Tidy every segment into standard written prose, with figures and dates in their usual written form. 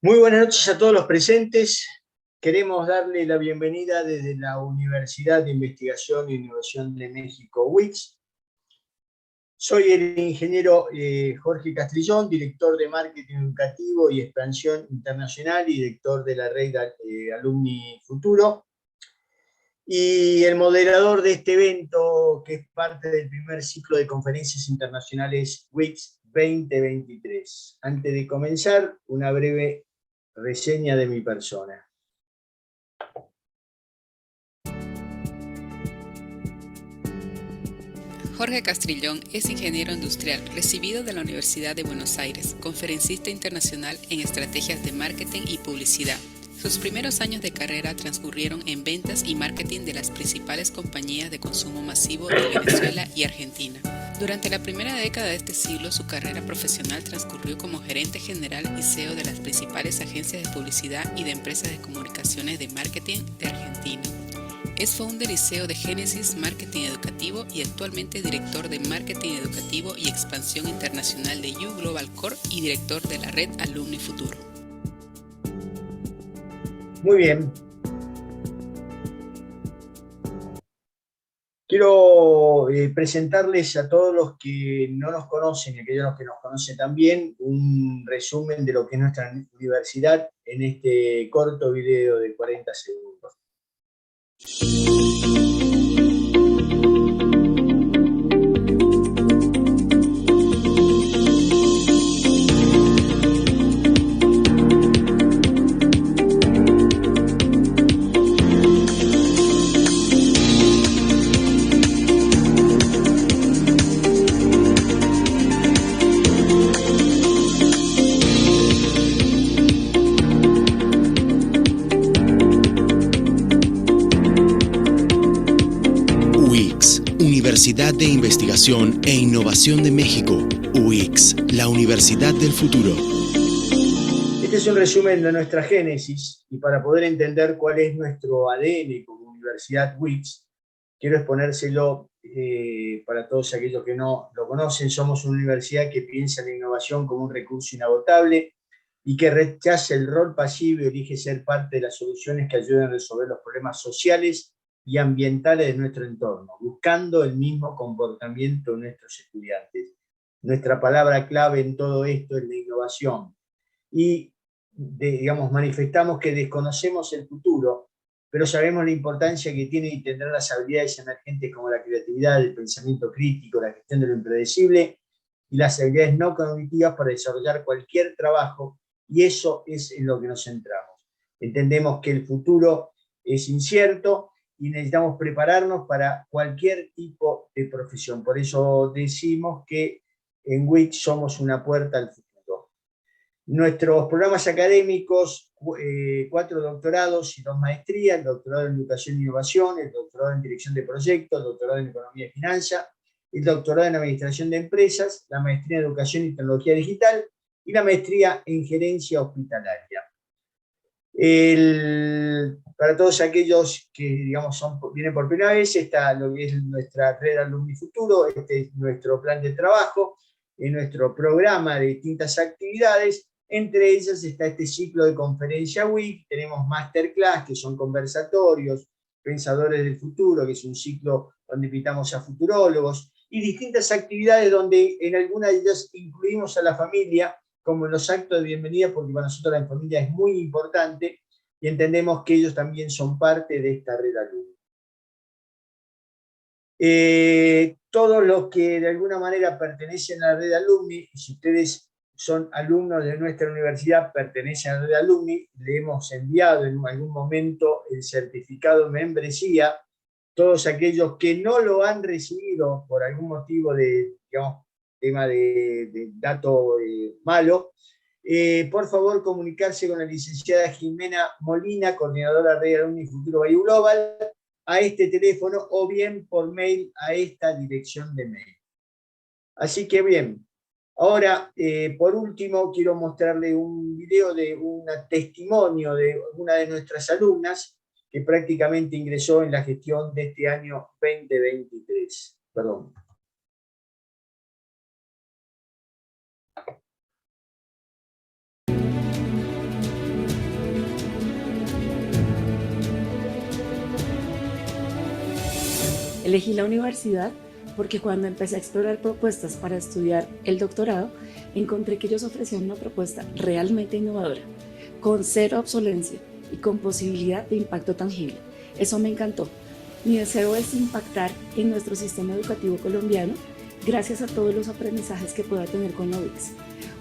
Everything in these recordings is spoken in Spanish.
Muy buenas noches a todos los presentes. Queremos darle la bienvenida desde la Universidad de Investigación e Innovación de México, UICS. Soy el ingeniero Jorge Castrillón, director de Marketing Educativo y Expansión Internacional y director de la red Alumni Futuro. Y el moderador de este evento, que es parte del primer ciclo de conferencias internacionales UICS 2023. Antes de comenzar, una breve reseña de mi persona. Jorge Castrillón es ingeniero industrial, recibido de la Universidad de Buenos Aires, conferencista internacional en estrategias de marketing y publicidad. Sus primeros años de carrera transcurrieron en ventas y marketing de las principales compañías de consumo masivo de Venezuela y Argentina. Durante la primera década de este siglo, su carrera profesional transcurrió como gerente general y CEO de las principales agencias de publicidad y de empresas de comunicaciones de marketing de Argentina. Es founder y CEO de Génesis Marketing Educativo y actualmente director de Marketing Educativo y Expansión Internacional de U Global Corp y director de la red Alumni Futuro. Muy bien. Quiero presentarles a todos los que no nos conocen y a aquellos que nos conocen también un resumen de lo que es nuestra universidad en este corto video de 40 segundos. Universidad de Investigación e Innovación de México, UICS, la Universidad del Futuro. Este es un resumen de nuestra génesis y para poder entender cuál es nuestro ADN como Universidad UICS, quiero exponérselo para todos aquellos que no lo conocen. Somos una universidad que piensa en la innovación como un recurso inagotable y que rechaza el rol pasivo y elige ser parte de las soluciones que ayuden a resolver los problemas sociales y ambientales de nuestro entorno, buscando el mismo comportamiento de nuestros estudiantes. Nuestra palabra clave en todo esto es la innovación. Y, manifestamos que desconocemos el futuro, pero sabemos la importancia que tiene y tendrá las habilidades emergentes como la creatividad, el pensamiento crítico, la gestión de lo impredecible y las habilidades no cognitivas para desarrollar cualquier trabajo, y eso es en lo que nos centramos. Entendemos que el futuro es incierto y necesitamos prepararnos para cualquier tipo de profesión. Por eso decimos que en WIC somos una puerta al futuro. Nuestros programas académicos, 4 doctorados y 2 maestrías: el doctorado en Educación e Innovación, el doctorado en Dirección de Proyectos, el doctorado en Economía y Finanzas, el doctorado en Administración de Empresas, la maestría en Educación y Tecnología Digital y la maestría en Gerencia Hospitalaria. Para todos aquellos que vienen por primera vez, está lo que es nuestra red Alumni Futuro, este es nuestro plan de trabajo, nuestro programa de distintas actividades. Entre ellas está este ciclo de conferencia WIC, tenemos masterclass, que son conversatorios, pensadores del futuro, que es un ciclo donde invitamos a futurólogos, y distintas actividades donde en algunas de ellas incluimos a la familia, como en los actos de bienvenida, porque para nosotros la familia es muy importante y entendemos que ellos también son parte de esta red alumni. Todos los que de alguna manera pertenecen a la red alumni, si ustedes son alumnos de nuestra universidad, pertenecen a la red alumni, le hemos enviado en algún momento el certificado de membresía. Todos aquellos que no lo han recibido por algún motivo de, tema de dato malo, por favor comunicarse con la licenciada Jimena Molina, coordinadora de Alumni Futuro Bayou Global, a este teléfono o bien por mail a esta dirección de mail. Así que bien, ahora por último quiero mostrarle un video de un testimonio de una de nuestras alumnas que prácticamente ingresó en la gestión de este año 2023. Perdón. Elegí la universidad porque cuando empecé a explorar propuestas para estudiar el doctorado, encontré que ellos ofrecían una propuesta realmente innovadora, con cero obsolencia y con posibilidad de impacto tangible. Eso me encantó. Mi deseo es impactar en nuestro sistema educativo colombiano gracias a todos los aprendizajes que pueda tener con la UICS.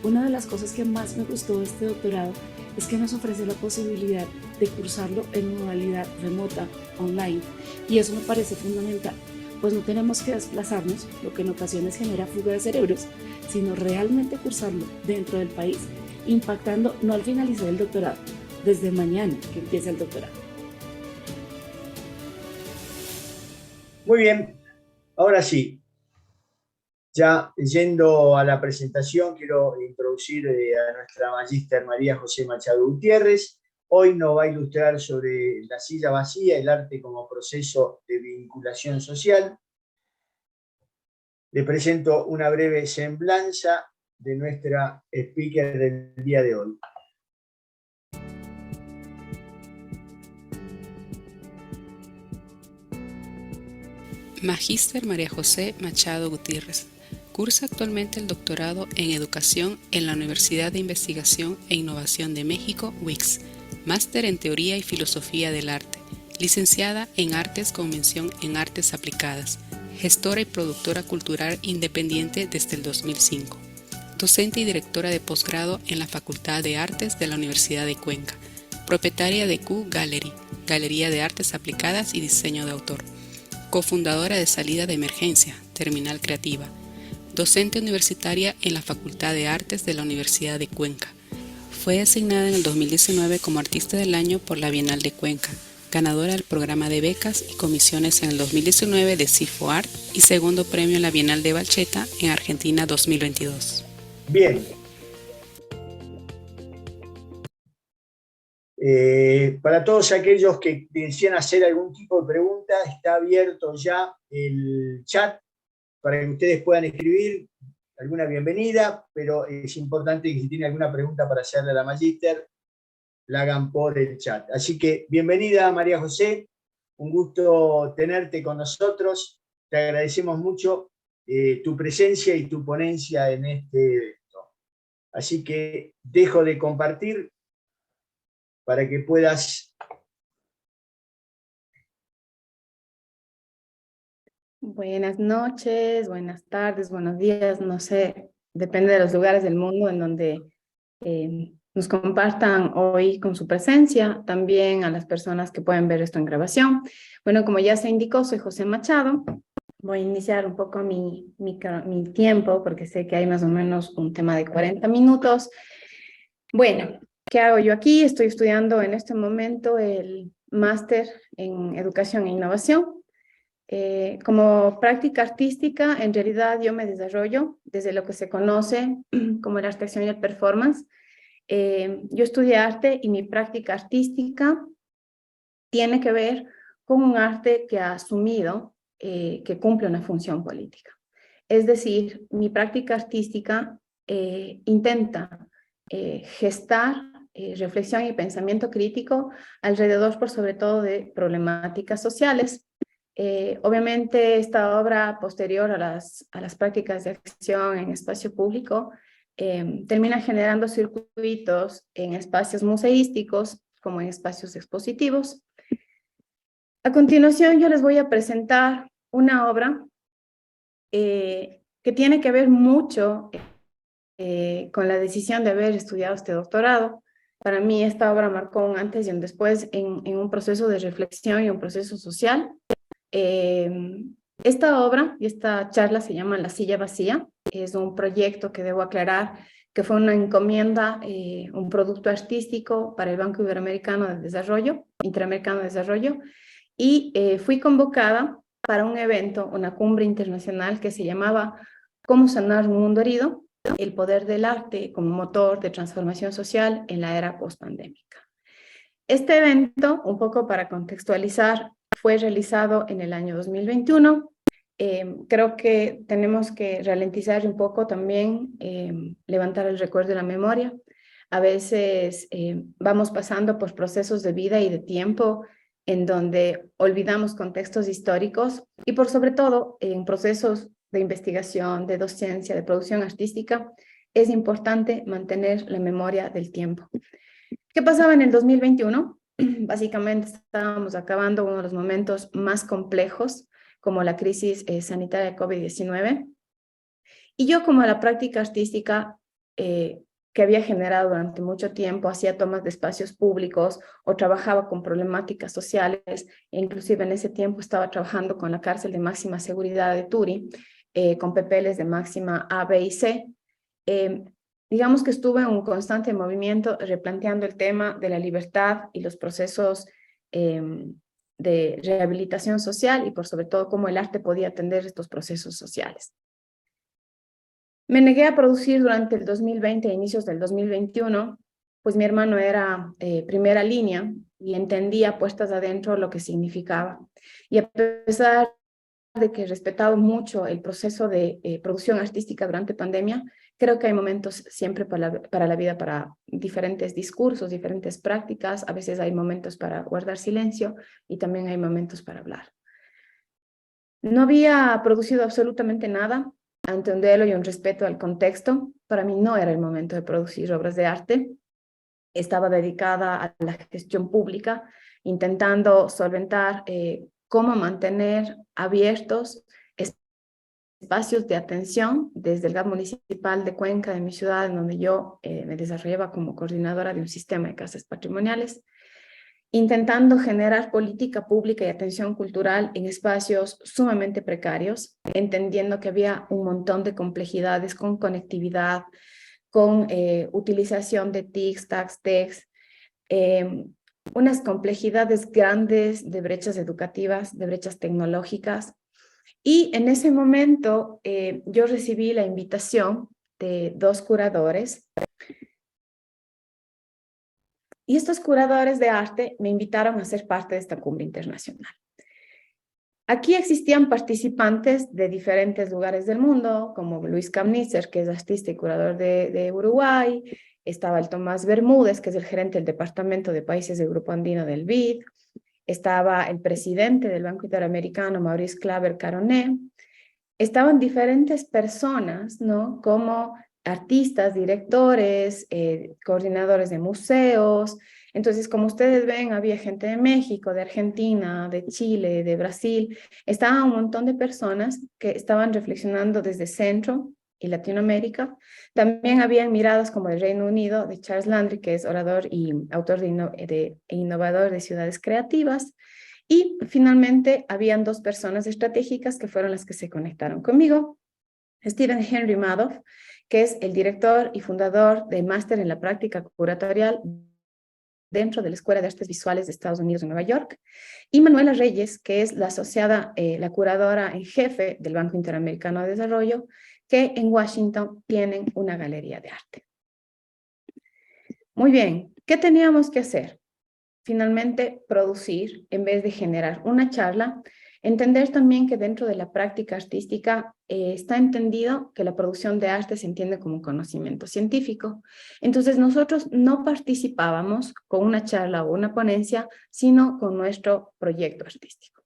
Una de las cosas que más me gustó de este doctorado es que nos ofrece la posibilidad de cursarlo en modalidad remota, online, y eso me parece fundamental, pues no tenemos que desplazarnos, lo que en ocasiones genera fuga de cerebros, sino realmente cursarlo dentro del país, impactando no al finalizar el doctorado, desde mañana que empieza el doctorado. Muy bien, ahora sí, ya yendo a la presentación, quiero introducir a nuestra magíster María José Machado Gutiérrez. Hoy nos va a ilustrar sobre la silla vacía, el arte como proceso de vinculación social. Le presento una breve semblanza de nuestra speaker del día de hoy. Magíster María José Machado Gutiérrez. Cursa actualmente el doctorado en Educación en la Universidad de Investigación e Innovación de México, UICS, máster en Teoría y Filosofía del Arte, licenciada en Artes con mención en Artes Aplicadas, gestora y productora cultural independiente desde el 2005, docente y directora de posgrado en la Facultad de Artes de la Universidad de Cuenca, propietaria de Q Gallery, Galería de Artes Aplicadas y Diseño de Autor, cofundadora de Salida de Emergencia, Terminal Creativa, docente universitaria en la Facultad de Artes de la Universidad de Cuenca. Fue designada en el 2019 como Artista del Año por la Bienal de Cuenca, ganadora del programa de becas y comisiones en el 2019 de CIFO Art y segundo premio en la Bienal de Valcheta en Argentina 2022. Bien. Para todos aquellos que desean hacer algún tipo de pregunta, está abierto ya el chat para que ustedes puedan escribir alguna bienvenida, pero es importante que si tienen alguna pregunta para hacerle a la magíster, la hagan por el chat. Así que bienvenida María José, un gusto tenerte con nosotros, te agradecemos mucho tu presencia y tu ponencia en este evento. Así que dejo de compartir para que puedas... Buenas noches, buenas tardes, buenos días, no sé, depende de los lugares del mundo en donde nos compartan hoy con su presencia, también a las personas que pueden ver esto en grabación. Bueno, como ya se indicó, soy José Machado. Voy a iniciar un poco mi tiempo, porque sé que hay más o menos un tema de 40 minutos. Bueno, ¿qué hago yo aquí? Estoy estudiando en este momento el máster en Educación e Innovación. Como práctica artística, en realidad yo me desarrollo desde lo que se conoce como la abstracción y el performance. Yo estudié arte y mi práctica artística tiene que ver con un arte que ha asumido que cumple una función política. Es decir, mi práctica artística intenta gestar reflexión y pensamiento crítico alrededor, por sobre todo, de problemáticas sociales. Obviamente esta obra posterior a las prácticas de acción en espacio público termina generando circuitos en espacios museísticos como en espacios expositivos. A continuación yo les voy a presentar una obra que tiene que ver mucho con la decisión de haber estudiado este doctorado. Para mí esta obra marcó un antes y un después en un proceso de reflexión y un proceso social. Esta obra y esta charla se llama La Silla Vacía. Es un proyecto que debo aclarar que fue una encomienda, un producto artístico para el Banco Interamericano de Desarrollo, y fui convocada para un evento, una cumbre internacional que se llamaba ¿Cómo sanar un mundo herido? El poder del arte como motor de transformación social en la era postpandémica. Este evento, un poco para contextualizar, fue realizado en el año 2021. Creo que tenemos que ralentizar un poco también, levantar el recuerdo de la memoria. A veces vamos pasando por procesos de vida y de tiempo en donde olvidamos contextos históricos y por sobre todo en procesos de investigación, de docencia, de producción artística, es importante mantener la memoria del tiempo. ¿Qué pasaba en el 2021? Básicamente estábamos acabando uno de los momentos más complejos, como la crisis sanitaria de COVID-19. Y yo, como la práctica artística que había generado durante mucho tiempo, hacía tomas de espacios públicos o trabajaba con problemáticas sociales, e inclusive en ese tiempo estaba trabajando con la cárcel de máxima seguridad de Turi, con papeles de máxima A, B y C. Digamos que estuve en un constante movimiento replanteando el tema de la libertad y los procesos de rehabilitación social y por sobre todo cómo el arte podía atender estos procesos sociales. Me negué a producir durante el 2020 e inicios del 2021, pues mi hermano era primera línea y entendía puestas adentro lo que significaba. Y a pesar de que he respetado mucho el proceso de producción artística durante pandemia, creo que hay momentos siempre para la vida, para diferentes discursos, diferentes prácticas. A veces hay momentos para guardar silencio y también hay momentos para hablar. No había producido absolutamente nada. Ante un duelo y un respeto al contexto, para mí no era el momento de producir obras de arte. Estaba dedicada a la gestión pública, intentando solventar cómo mantener abiertos espacios de atención desde el GAP municipal de Cuenca, de mi ciudad, en donde yo me desarrollaba como coordinadora de un sistema de casas patrimoniales, intentando generar política pública y atención cultural en espacios sumamente precarios, entendiendo que había un montón de complejidades con conectividad, con utilización de TICs, TACs, TECs, unas complejidades grandes de brechas educativas, de brechas tecnológicas. Y en ese momento yo recibí la invitación de 2 curadores. Y estos curadores de arte me invitaron a ser parte de esta cumbre internacional. Aquí existían participantes de diferentes lugares del mundo, como Luis Kamnitzer, que es artista y curador de Uruguay. Estaba el Tomás Bermúdez, que es el gerente del Departamento de Países del Grupo Andino del BID. Estaba el presidente del Banco Interamericano, Maurice Claver Caroné. Estaban diferentes personas, ¿no? Como artistas, directores, coordinadores de museos. Entonces, como ustedes ven, había gente de México, de Argentina, de Chile, de Brasil. Estaban un montón de personas que estaban reflexionando desde Centro y Latinoamérica. También habían miradas como el Reino Unido, de Charles Landry, que es orador y autor e innovador de Ciudades Creativas. Y finalmente habían 2 personas estratégicas que fueron las que se conectaron conmigo. Stephen Henry Madoff, que es el director y fundador del máster en la práctica curatorial dentro de la Escuela de Artes Visuales de Estados Unidos en Nueva York, y Manuela Reyes, que es la asociada, la curadora en jefe del Banco Interamericano de Desarrollo, que en Washington tienen una galería de arte. Muy bien, ¿qué teníamos que hacer? Finalmente, producir, en vez de generar una charla, entender también que dentro de la práctica artística está entendido que la producción de arte se entiende como un conocimiento científico. Entonces, nosotros no participábamos con una charla o una ponencia, sino con nuestro proyecto artístico.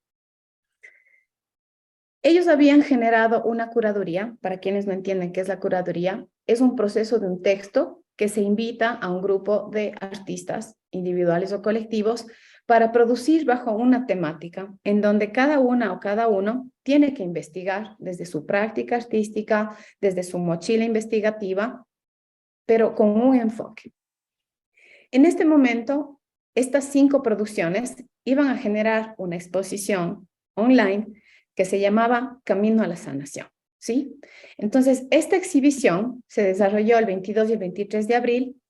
Ellos habían generado una curaduría. Para quienes no entienden qué es la curaduría, es un proceso de un texto que se invita a un grupo de artistas individuales o colectivos para producir bajo una temática en donde cada una o cada uno tiene que investigar desde su práctica artística, desde su mochila investigativa, pero con un enfoque. En este momento, estas 5 producciones iban a generar una exposición online que se llamaba Camino a la Sanación. ¿Sí? Entonces, esta exhibición se desarrolló el 22 y el 23 de abril,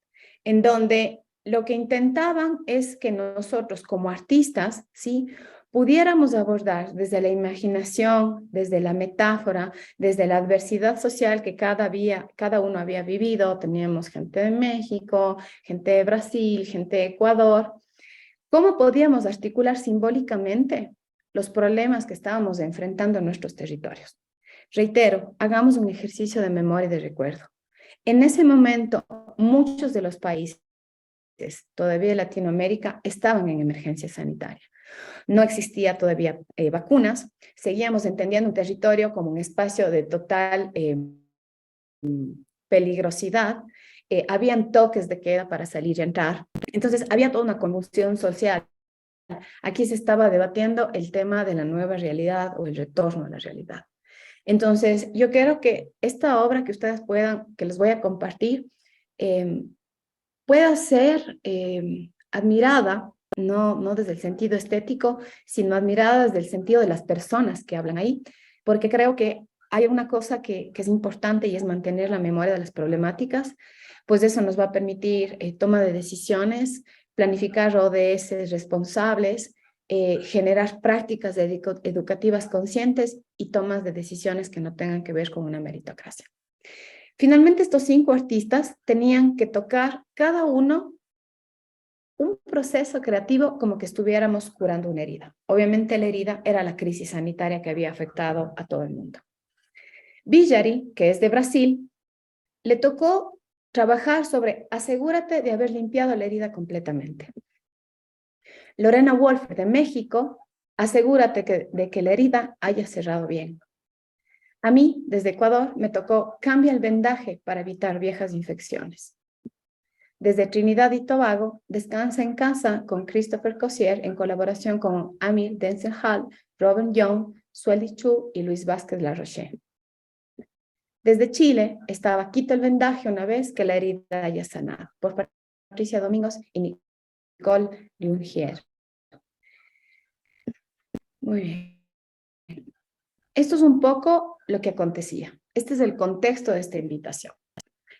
en donde lo que intentaban es que nosotros como artistas, ¿sí?, pudiéramos abordar desde la imaginación, desde la metáfora, desde la adversidad social que cada uno había vivido. Teníamos gente de México, gente de Brasil, gente de Ecuador. ¿Cómo podíamos articular simbólicamente los problemas que estábamos enfrentando en nuestros territorios? Reitero, hagamos un ejercicio de memoria y de recuerdo. En ese momento, muchos de los países, todavía de Latinoamérica, estaban en emergencia sanitaria. No existía todavía vacunas, seguíamos entendiendo un territorio como un espacio de total peligrosidad, habían toques de queda para salir y entrar, entonces había toda una convulsión social. Aquí se estaba debatiendo el tema de la nueva realidad o el retorno a la realidad. Entonces, yo quiero que esta obra que ustedes puedan, que les voy a compartir, pueda ser admirada, no desde el sentido estético, sino admirada desde el sentido de las personas que hablan ahí, porque creo que hay una cosa que es importante y es mantener la memoria de las problemáticas, pues eso nos va a permitir toma de decisiones, planificar ODS responsables, generar prácticas educativas conscientes y tomas de decisiones que no tengan que ver con una meritocracia. Finalmente, estos 5 artistas tenían que tocar cada uno un proceso creativo como que estuviéramos curando una herida. Obviamente la herida era la crisis sanitaria que había afectado a todo el mundo. Villari, que es de Brasil, le tocó trabajar sobre asegúrate de haber limpiado la herida completamente. Lorena Wolfer, de México, asegúrate de que la herida haya cerrado bien. A mí, desde Ecuador, me tocó cambia el vendaje para evitar viejas infecciones. Desde Trinidad y Tobago, descansa en casa con Christopher Cossier en colaboración con Amir Denzel-Hall, Robin Young, Sueli Chu y Luis Vázquez Larroche. Desde Chile, estaba quito el vendaje una vez que la herida haya sanado, por Patricia Domingos y Nicole Lungier. Muy bien. Esto es un poco lo que acontecía. Este es el contexto de esta invitación.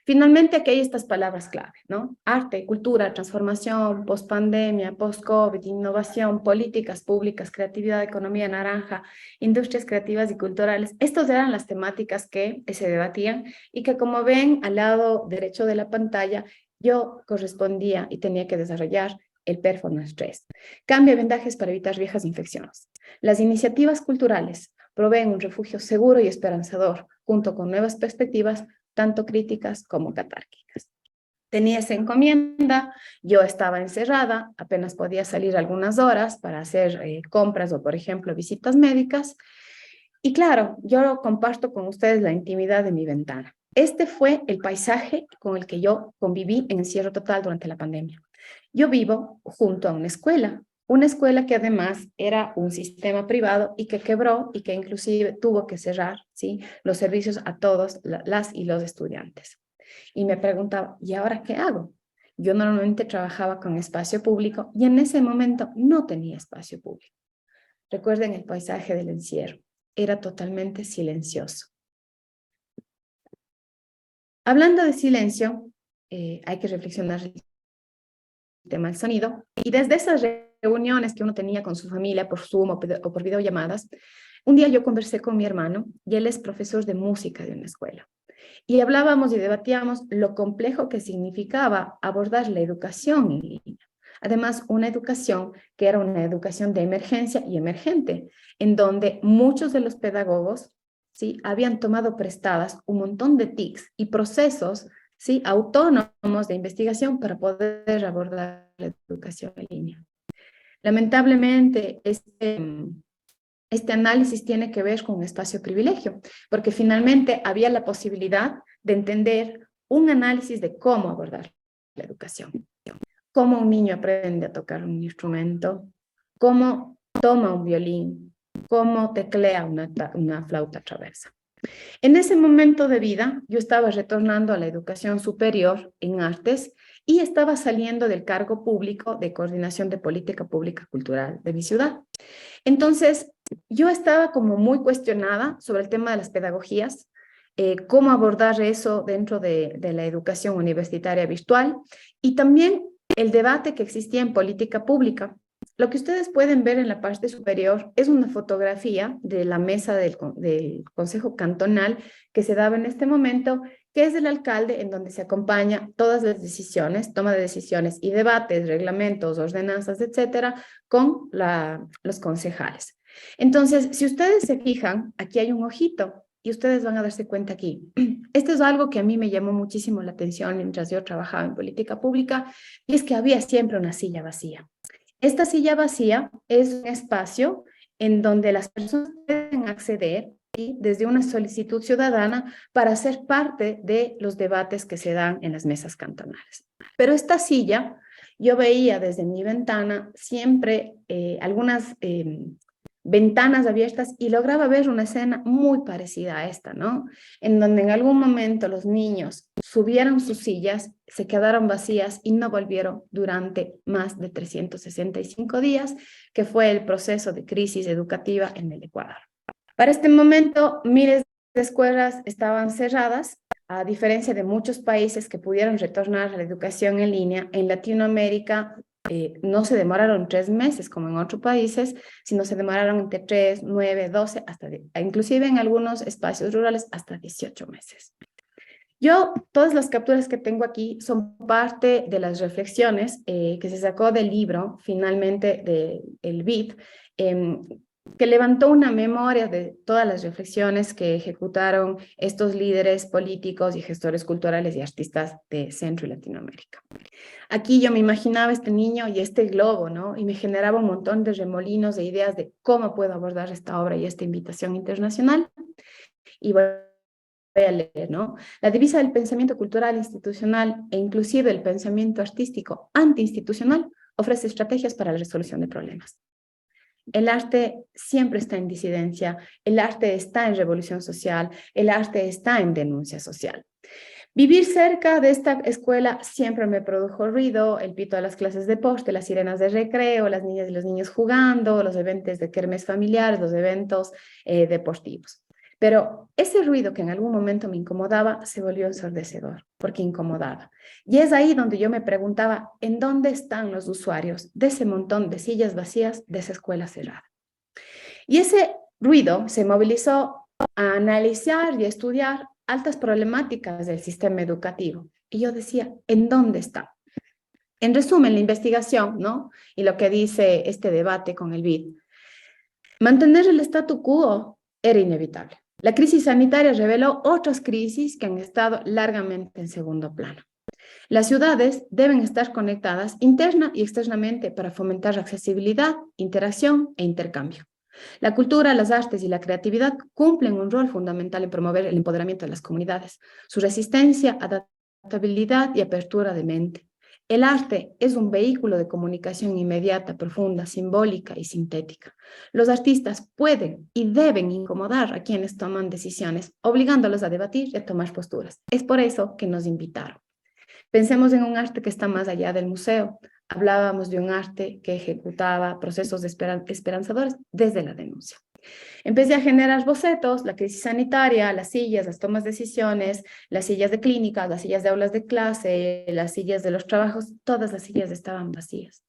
Finalmente, aquí hay estas palabras clave, ¿no? Arte, cultura, transformación, post-pandemia, post-COVID, innovación, políticas públicas, creatividad, economía naranja, industrias creativas y culturales. Estas eran las temáticas que se debatían y que, como ven al lado derecho de la pantalla, yo correspondía y tenía que desarrollar el Performance 3. Cambia vendajes para evitar viejas infecciones. Las iniciativas culturales proveen un refugio seguro y esperanzador, junto con nuevas perspectivas, tanto críticas como catárquicas. Tenía esa encomienda, yo estaba encerrada, apenas podía salir algunas horas para hacer compras o, por ejemplo, visitas médicas. Y claro, yo comparto con ustedes la intimidad de mi ventana. Este fue el paisaje con el que yo conviví en encierro total durante la pandemia. Yo vivo junto a una escuela que además era un sistema privado y que quebró y que inclusive tuvo que cerrar, ¿sí?, los servicios a todos las y los estudiantes. Y me preguntaba, ¿y ahora qué hago? Yo normalmente trabajaba con espacio público y en ese momento no tenía espacio público. Recuerden el paisaje del encierro, era totalmente silencioso. Hablando de silencio, hay que reflexionar el tema del sonido, y desde esas reuniones que uno tenía con su familia por Zoom o por videollamadas, un día yo conversé con mi hermano, y él es profesor de música de una escuela, y hablábamos y debatíamos lo complejo que significaba abordar la educación en línea. Además, una educación que era una educación de emergencia y emergente, en donde muchos de los pedagogos, ¿sí?, habían tomado prestadas un montón de TICs y procesos, ¿sí?, autónomos de investigación para poder abordar la educación en línea. Lamentablemente, este análisis tiene que ver con un espacio privilegio, porque finalmente había la posibilidad de entender un análisis de cómo abordar la educación. Cómo un niño aprende a tocar un instrumento, cómo toma un violín, cómo teclea una flauta traversa. En ese momento de vida, yo estaba retornando a la educación superior en artes y estaba saliendo del cargo público de coordinación de política pública cultural de mi ciudad. Entonces, yo estaba como muy cuestionada sobre el tema de las pedagogías, cómo abordar eso dentro de la educación universitaria virtual y también el debate que existía en política pública. Lo que ustedes pueden ver en la parte superior es una fotografía de la mesa del Consejo Cantonal que se daba en este momento, que es del alcalde, en donde se acompaña todas las decisiones, toma de decisiones y debates, reglamentos, ordenanzas, etcétera, con los concejales. Entonces, si ustedes se fijan, aquí hay un ojito y ustedes van a darse cuenta aquí. Esto es algo que a mí me llamó muchísimo la atención mientras yo trabajaba en política pública, y es que había siempre una silla vacía. Esta silla vacía es un espacio en donde las personas pueden acceder desde una solicitud ciudadana para ser parte de los debates que se dan en las mesas cantonales. Pero esta silla, yo veía desde mi ventana siempre algunas ventanas abiertas y lograba ver una escena muy parecida a esta, ¿no? En donde en algún momento los niños subieron sus sillas, se quedaron vacías y no volvieron durante más de 365 días, que fue el proceso de crisis educativa en el Ecuador. Para este momento, miles de escuelas estaban cerradas, a diferencia de muchos países que pudieron retornar a la educación en línea. En Latinoamérica no se demoraron 3 meses como en otros países, sino se demoraron entre 3, 9, 12, inclusive en algunos espacios rurales hasta 18 meses. Todas las capturas que tengo aquí son parte de las reflexiones que se sacó del libro, finalmente, del BID, que levantó una memoria de todas las reflexiones que ejecutaron estos líderes políticos y gestores culturales y artistas de Centro y Latinoamérica. Aquí yo me imaginaba este niño y este globo, ¿no? Y me generaba un montón de remolinos de ideas de cómo puedo abordar esta obra y esta invitación internacional. Y voy a leer, ¿no? La divisa del pensamiento cultural institucional e inclusive el pensamiento artístico antiinstitucional ofrece estrategias para la resolución de problemas. El arte siempre está en disidencia, el arte está en revolución social, el arte está en denuncia social. Vivir cerca de esta escuela siempre me produjo ruido, el pito de las clases de deporte, las sirenas de recreo, las niñas y los niños jugando, los eventos de kermés familiares, los eventos deportivos. Pero ese ruido que en algún momento me incomodaba se volvió ensordecedor, porque incomodaba. Y es ahí donde yo me preguntaba, ¿en dónde están los usuarios de ese montón de sillas vacías de esa escuela cerrada? Y ese ruido se movilizó a analizar y a estudiar altas problemáticas del sistema educativo. Y yo decía, ¿en dónde está? En resumen, la investigación, ¿no? Y lo que dice este debate con el BID. Mantener el statu quo era inevitable. La crisis sanitaria reveló otras crisis que han estado largamente en segundo plano. Las ciudades deben estar conectadas interna y externamente para fomentar la accesibilidad, interacción e intercambio. La cultura, las artes y la creatividad cumplen un rol fundamental en promover el empoderamiento de las comunidades, su resistencia, adaptabilidad y apertura de mente. El arte es un vehículo de comunicación inmediata, profunda, simbólica y sintética. Los artistas pueden y deben incomodar a quienes toman decisiones, obligándolos a debatir y a tomar posturas. Es por eso que nos invitaron. Pensemos en un arte que está más allá del museo. Hablábamos de un arte que ejecutaba procesos esperanzadores desde la denuncia. Empecé a generar bocetos, la crisis sanitaria, las sillas, las tomas de decisiones, las sillas de clínicas, las sillas de aulas de clase, las sillas de los trabajos, todas las sillas estaban vacías.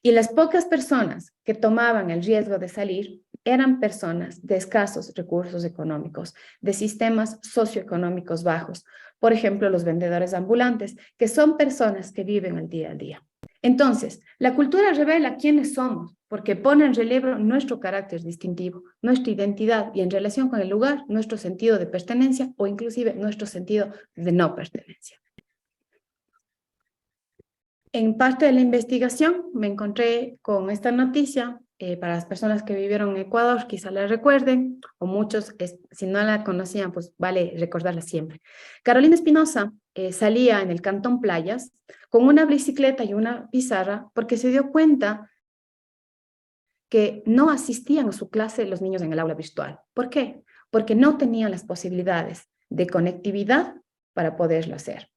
Y las pocas personas que tomaban el riesgo de salir eran personas de escasos recursos económicos, de sistemas socioeconómicos bajos. Por ejemplo, los vendedores ambulantes, que son personas que viven el día a día. Entonces, la cultura revela quiénes somos, porque pone en relevo nuestro carácter distintivo, nuestra identidad y en relación con el lugar, nuestro sentido de pertenencia o inclusive nuestro sentido de no pertenencia. En parte de la investigación me encontré con esta noticia, para las personas que vivieron en Ecuador quizá la recuerden, o muchos, si no la conocían, pues vale recordarla siempre. Carolina Espinosa salía en el Cantón Playas con una bicicleta y una pizarra porque se dio cuenta que no asistían a su clase los niños en el aula virtual. ¿Por qué? Porque no tenían las posibilidades de conectividad para poderlo hacer.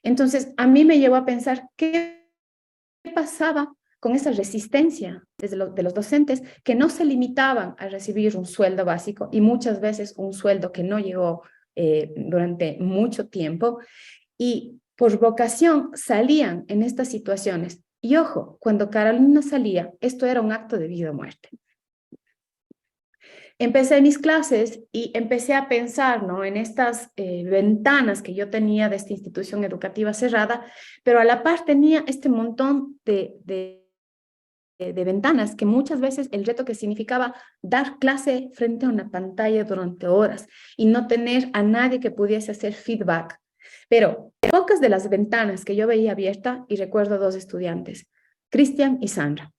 Entonces, a mí me llevó a pensar qué pasaba con esa resistencia de los docentes que no se limitaban a recibir un sueldo básico y muchas veces un sueldo que no llegó durante mucho tiempo y por vocación salían en estas situaciones. Y ojo, cuando Carolina salía, esto era un acto de vida o muerte. Empecé mis clases y empecé a pensar, ¿no?, en estas ventanas que yo tenía de esta institución educativa cerrada, pero a la par tenía este montón de ventanas que muchas veces el reto que significaba dar clase frente a una pantalla durante horas y no tener a nadie que pudiese hacer feedback. Pero pocas de las ventanas que yo veía abiertas, y recuerdo 2 estudiantes, Cristian y Sandra.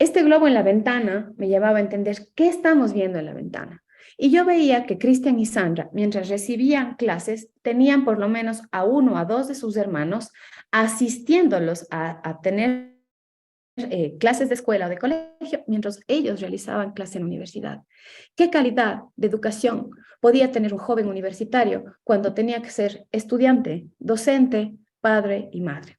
Este globo en la ventana me llevaba a entender qué estamos viendo en la ventana. Y yo veía que Cristian y Sandra, mientras recibían clases, tenían por lo menos a uno o a dos de sus hermanos asistiéndolos a tener clases de escuela o de colegio, mientras ellos realizaban clase en universidad. ¿Qué calidad de educación podía tener un joven universitario cuando tenía que ser estudiante, docente, padre y madre?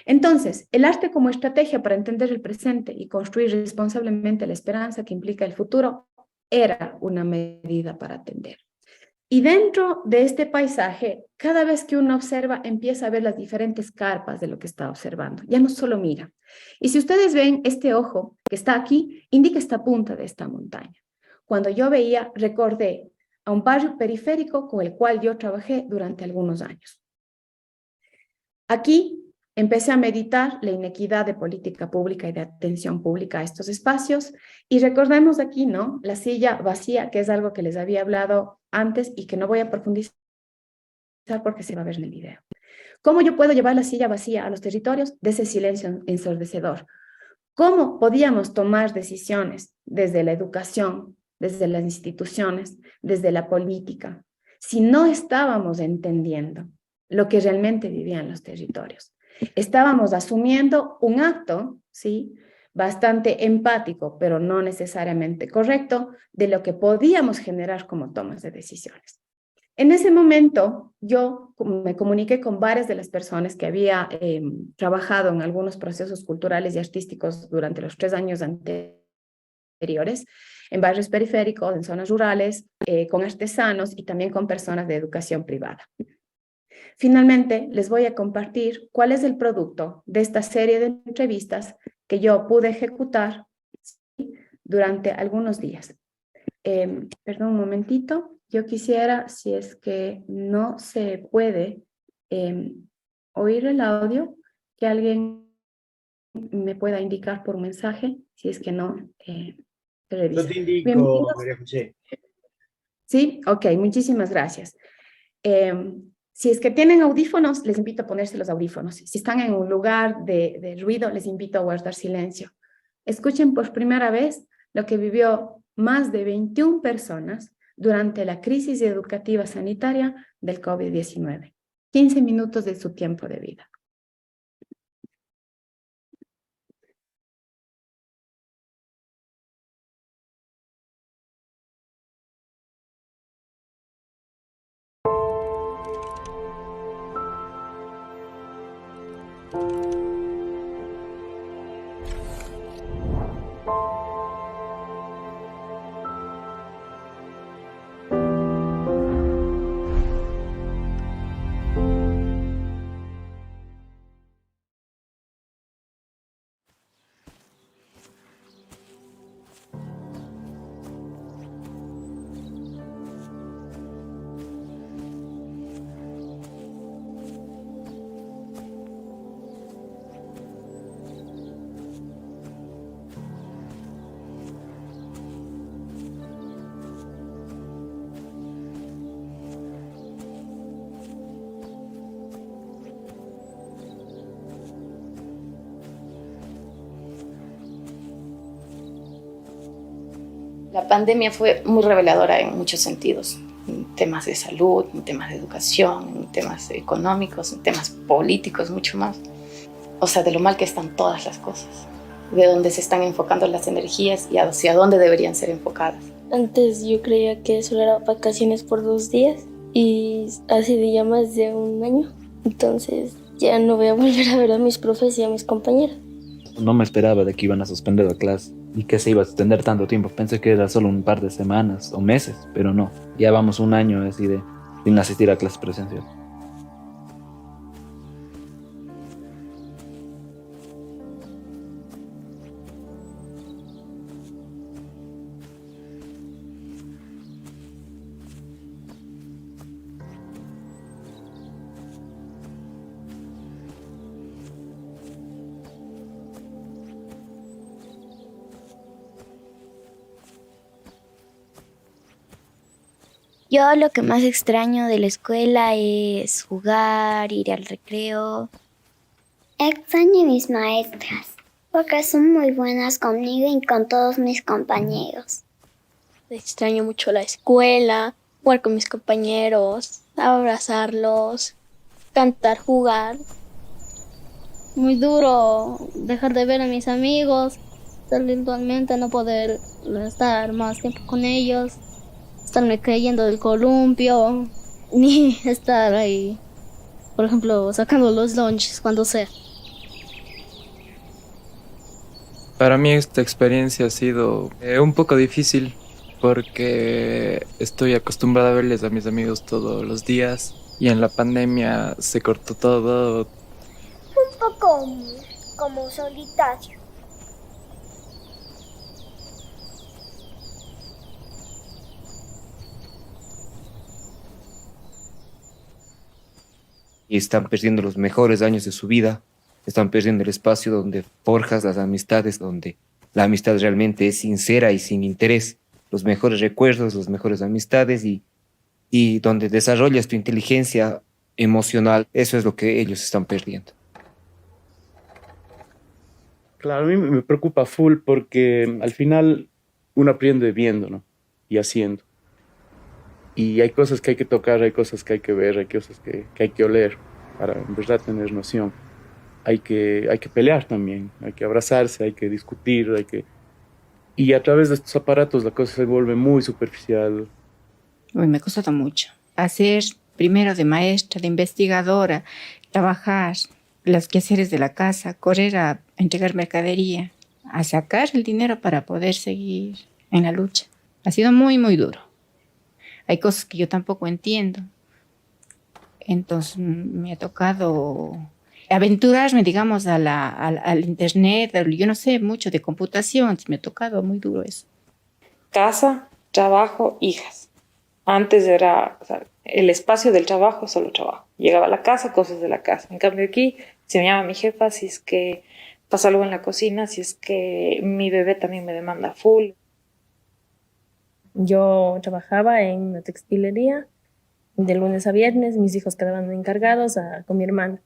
Entonces, el arte como estrategia para entender el presente y construir responsablemente la esperanza que implica el futuro era una medida para atender. Y dentro de este paisaje, cada vez que uno observa, empieza a ver las diferentes carpas de lo que está observando. Ya no solo mira. Y si ustedes ven este ojo que está aquí, indica esta punta de esta montaña. Cuando yo veía, recordé a un barrio periférico con el cual yo trabajé durante algunos años. Aquí empecé a meditar la inequidad de política pública y de atención pública a estos espacios y recordemos aquí, ¿no? La silla vacía, que es algo que les había hablado antes y que no voy a profundizar porque se va a ver en el video. ¿Cómo yo puedo llevar la silla vacía a los territorios? De ese silencio ensordecedor. ¿Cómo podíamos tomar decisiones desde la educación, desde las instituciones, desde la política, si no estábamos entendiendo lo que realmente vivían los territorios? Estábamos asumiendo un acto, ¿sí?, bastante empático, pero no necesariamente correcto, de lo que podíamos generar como tomas de decisiones. En ese momento, yo me comuniqué con varias de las personas que había trabajado en algunos procesos culturales y artísticos durante los 3 años anteriores, en barrios periféricos, en zonas rurales, con artesanos y también con personas de educación privada. Finalmente, les voy a compartir cuál es el producto de esta serie de entrevistas que yo pude ejecutar durante algunos días. Perdón un momentito, yo quisiera, si es que no se puede oír el audio, que alguien me pueda indicar por mensaje, si es que no, Yo te indico, María José. Sí, ok, muchísimas gracias. Si es que tienen audífonos, les invito a ponerse los audífonos. Si están en un lugar de ruido, les invito a guardar silencio. Escuchen por primera vez lo que vivió más de 21 personas durante la crisis educativa sanitaria del COVID-19. 15 minutos de su tiempo de vida. La pandemia fue muy reveladora en muchos sentidos, en temas de salud, en temas de educación, en temas económicos, en temas políticos, mucho más. O sea, de lo mal que están todas las cosas, de dónde se están enfocando las energías y hacia dónde deberían ser enfocadas. Antes yo creía que solo era vacaciones por 2 días y hace ya más de 1 año. Entonces ya no voy a volver a ver a mis profes y a mis compañeros. No me esperaba de que iban a suspender la clase y que se iba a extender tanto tiempo. Pensé que era solo un par de semanas o meses, pero no. Ya vamos 1 año así de sin asistir a clases presenciales. Yo lo que más extraño de la escuela es jugar, ir al recreo. Extraño a mis maestras. Porque son muy buenas conmigo y con todos mis compañeros. Extraño mucho la escuela, jugar con mis compañeros, abrazarlos, cantar, jugar. Muy duro dejar de ver a mis amigos, eventualmente no poder estar más tiempo con ellos, estarme cayendo del columpio, ni estar ahí, por ejemplo, sacando los lunches cuando sea. Para mí esta experiencia ha sido un poco difícil porque estoy acostumbrada a verles a mis amigos todos los días y en la pandemia se cortó todo. Un poco como solitario. Y están perdiendo los mejores años de su vida, están perdiendo el espacio donde forjas las amistades, donde la amistad realmente es sincera y sin interés, los mejores recuerdos, las mejores amistades y donde desarrollas tu inteligencia emocional. Eso es lo que ellos están perdiendo. Claro, a mí me preocupa full porque al final uno aprende viendo, ¿no? Y haciendo. Y hay cosas que hay que tocar, hay cosas que hay que ver, hay cosas que hay que oler para en verdad tener noción. Hay que pelear también, hay que abrazarse, hay que discutir, Y a través de estos aparatos la cosa se vuelve muy superficial. Uy, me costó mucho. Hacer primero de maestra, de investigadora, trabajar los quehaceres de la casa, correr a entregar mercadería, a sacar el dinero para poder seguir en la lucha. Ha sido muy, muy duro. Hay cosas que yo tampoco entiendo. Entonces me ha tocado aventurarme, digamos, al internet. Yo no sé mucho de computación, me ha tocado muy duro eso. Casa, trabajo, hijas. Antes era, el espacio del trabajo, solo trabajo. Llegaba a la casa, cosas de la casa. En cambio aquí, se me llama mi jefa si es que pasa algo en la cocina, si es que mi bebé también me demanda full. Yo trabajaba en una textilería de lunes a viernes, mis hijos quedaban encargados con mi hermana.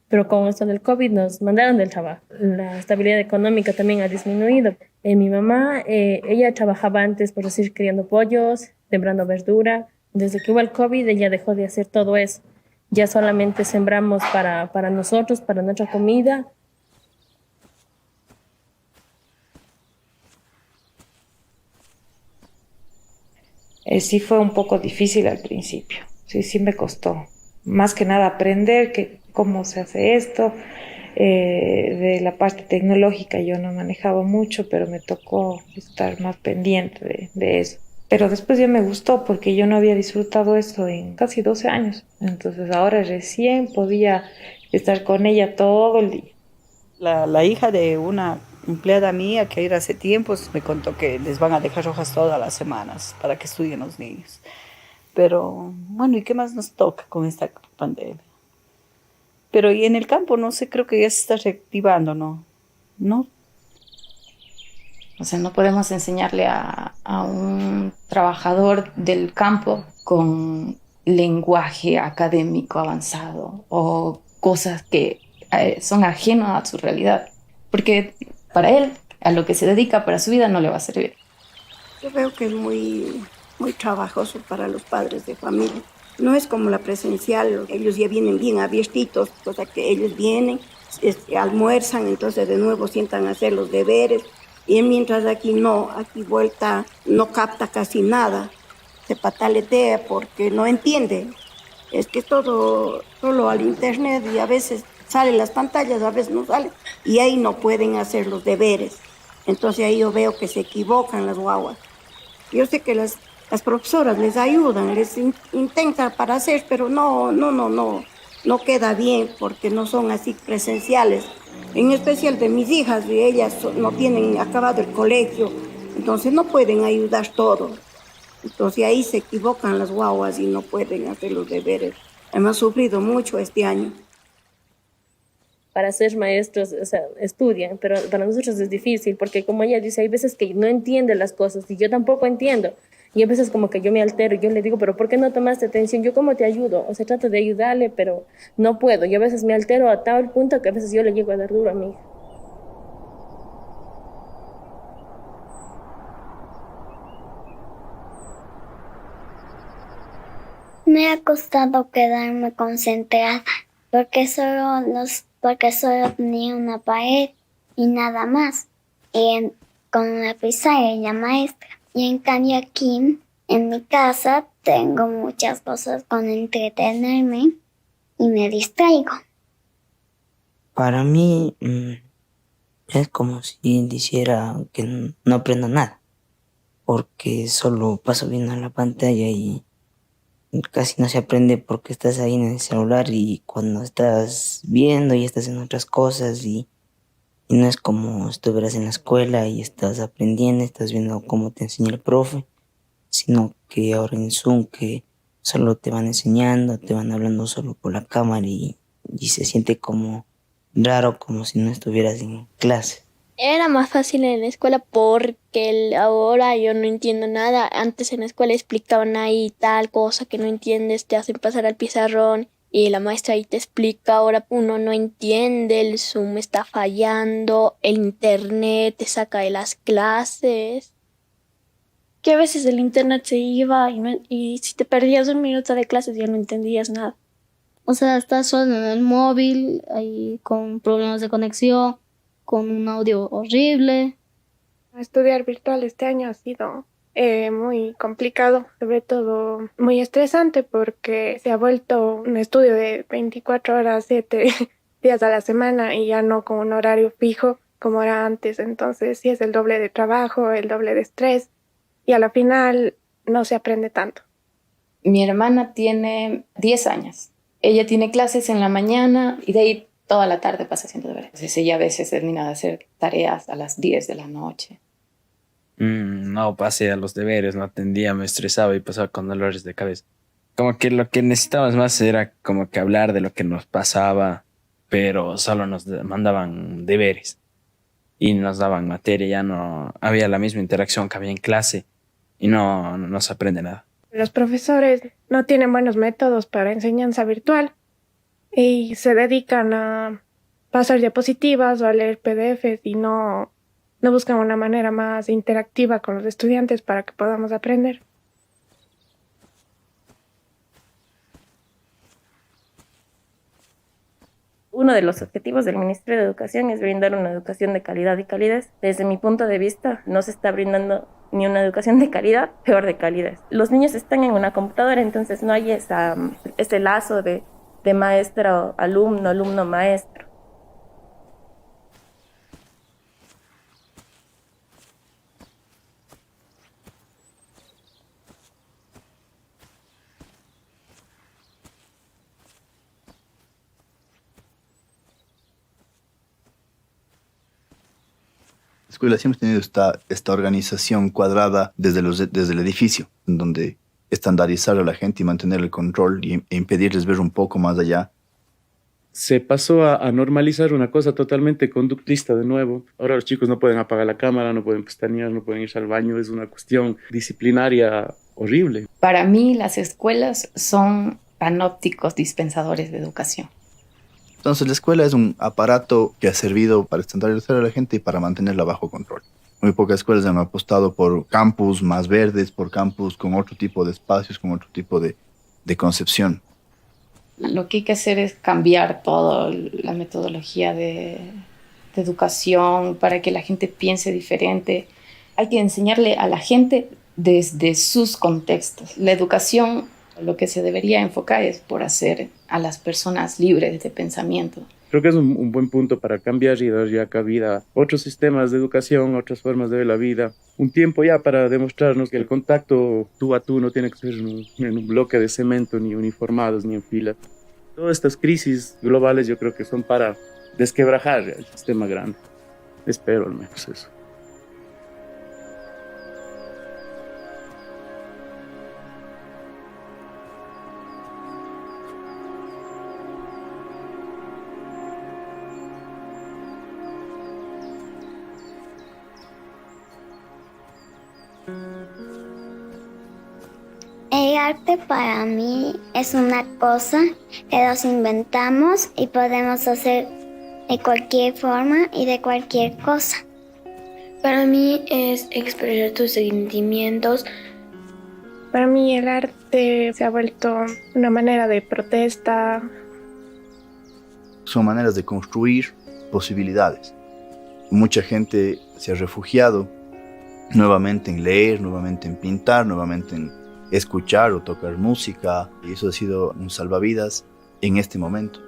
Pero con esto del COVID nos mandaron del trabajo. La estabilidad económica también ha disminuido. Mi mamá, ella trabajaba antes, por decir, criando pollos, sembrando verdura. Desde que hubo el COVID, ella dejó de hacer todo eso. Ya solamente sembramos para nosotros, para nuestra comida. Sí fue un poco difícil al principio. Sí me costó. Más que nada aprender cómo se hace esto. De la parte tecnológica yo no manejaba mucho, pero me tocó estar más pendiente de eso. Pero después ya me gustó porque yo no había disfrutado eso en casi 12 años. Entonces ahora recién podía estar con ella todo el día. La hija de una empleada mía que era hace tiempos me contó que les van a dejar hojas todas las semanas para que estudien los niños. Pero bueno, ¿y qué más nos toca con esta pandemia? Pero y en el campo, no sé, creo que ya se está reactivando, ¿no? ¿No? O sea, no podemos enseñarle a un trabajador del campo con lenguaje académico avanzado o cosas que son ajenas a su realidad. Porque para él, a lo que se dedica para su vida, no le va a servir. Yo veo que es muy trabajoso para los padres de familia. No es como la presencial, ellos ya vienen bien abiertitos, o sea que ellos vienen, almuerzan, entonces de nuevo sientan a hacer los deberes. Y mientras aquí vuelta no capta casi nada, se pataletea porque no entiende. Es que todo solo al internet y a veces salen las pantallas, a veces no salen, y ahí no pueden hacer los deberes. Entonces ahí yo veo que se equivocan las guaguas. Yo sé que las profesoras les ayudan, les intentan para hacer, pero no queda bien porque no son así presenciales. En especial de mis hijas, y ellas no tienen acabado el colegio, entonces no pueden ayudar todo. Entonces ahí se equivocan las guaguas y no pueden hacer los deberes. Hemos sufrido mucho este año. Para ser maestros, o sea, estudian, pero para nosotros es difícil porque como ella dice, hay veces que no entiende las cosas y yo tampoco entiendo. Y a veces como que yo me altero y yo le digo, pero ¿por qué no tomaste atención? ¿Yo cómo te ayudo? O sea, trato de ayudarle, pero no puedo. Yo a veces me altero a tal punto que a veces yo le llego a dar duro a mi hija. Me ha costado quedarme concentrada porque solo tenía una pared y nada más. Con una pizarra y la maestra. Y en cambio aquí, en mi casa, tengo muchas cosas con entretenerme y me distraigo. Para mí es como si dijera que no aprendo nada, porque solo paso viendo la pantalla y casi no se aprende porque estás ahí en el celular y cuando estás viendo y estás en otras cosas y no es como estuvieras en la escuela y estás aprendiendo, estás viendo cómo te enseña el profe, sino que ahora en Zoom que solo te van enseñando, te van hablando solo por la cámara y se siente como raro, como si no estuvieras en clase. Era más fácil en la escuela porque ahora yo no entiendo nada. Antes en la escuela explicaban ahí tal cosa que no entiendes, te hacen pasar al pizarrón y la maestra ahí te explica. Ahora uno no entiende, el Zoom está fallando, el internet te saca de las clases. Que a veces el internet se iba y si te perdías un minuto de clases ya no entendías nada. O sea, estás solo en el móvil, ahí con problemas de conexión, con un audio horrible. Estudiar virtual este año ha sido muy complicado, sobre todo muy estresante porque se ha vuelto un estudio de 24 horas, 7 días a la semana y ya no con un horario fijo como era antes. Entonces sí es el doble de trabajo, el doble de estrés y a la final no se aprende tanto. Mi hermana tiene 10 años. Ella tiene clases en la mañana y de ahí toda la tarde pasa haciendo deberes. Entonces ella a veces termina de hacer tareas a las 10 de la noche. No pasé a los deberes, no atendía, me estresaba y pasaba con dolores de cabeza. Como que lo que necesitábamos más era como que hablar de lo que nos pasaba, pero solo nos mandaban deberes y nos daban materia, ya no había la misma interacción que había en clase y no se aprende nada. Los profesores no tienen buenos métodos para enseñanza virtual y se dedican a pasar diapositivas o a leer PDFs y no buscan una manera más interactiva con los estudiantes para que podamos aprender. Uno de los objetivos del Ministerio de Educación es brindar una educación de calidad y calidez. Desde mi punto de vista, no se está brindando ni una educación de calidad, peor de calidez. Los niños están en una computadora, entonces no hay ese lazo de maestro-alumno, alumno-maestro. Escuela siempre ha tenido esta organización cuadrada desde el edificio, en donde estandarizar a la gente y mantener el control e impedirles ver un poco más allá. Se pasó a normalizar una cosa totalmente conductista de nuevo. Ahora los chicos no pueden apagar la cámara, no pueden pestañear, no pueden irse al baño. Es una cuestión disciplinaria horrible. Para mí las escuelas son panópticos dispensadores de educación. Entonces la escuela es un aparato que ha servido para estandarizar a la gente y para mantenerla bajo control. Muy pocas escuelas han apostado por campus más verdes, por campus con otro tipo de espacios, con otro tipo de concepción. Lo que hay que hacer es cambiar toda la metodología de educación para que la gente piense diferente. Hay que enseñarle a la gente desde sus contextos. La educación, lo que se debería enfocar es por hacer a las personas libres de pensamiento. Creo que es un buen punto para cambiar y dar ya cabida a otros sistemas de educación, otras formas de ver la vida. Un tiempo ya para demostrarnos que el contacto tú a tú no tiene que ser en un bloque de cemento, ni uniformados, ni en fila. Todas estas crisis globales yo creo que son para desquebrajar el sistema grande. Espero al menos eso. El arte para mí es una cosa que nos inventamos y podemos hacer de cualquier forma y de cualquier cosa. Para mí es expresar tus sentimientos. Para mí el arte arte se ha vuelto una manera de protesta. Son maneras de construir posibilidades. Mucha gente se ha refugiado nuevamente en leer, nuevamente en pintar, nuevamente en escuchar o tocar música, y eso ha sido un salvavidas en este momento.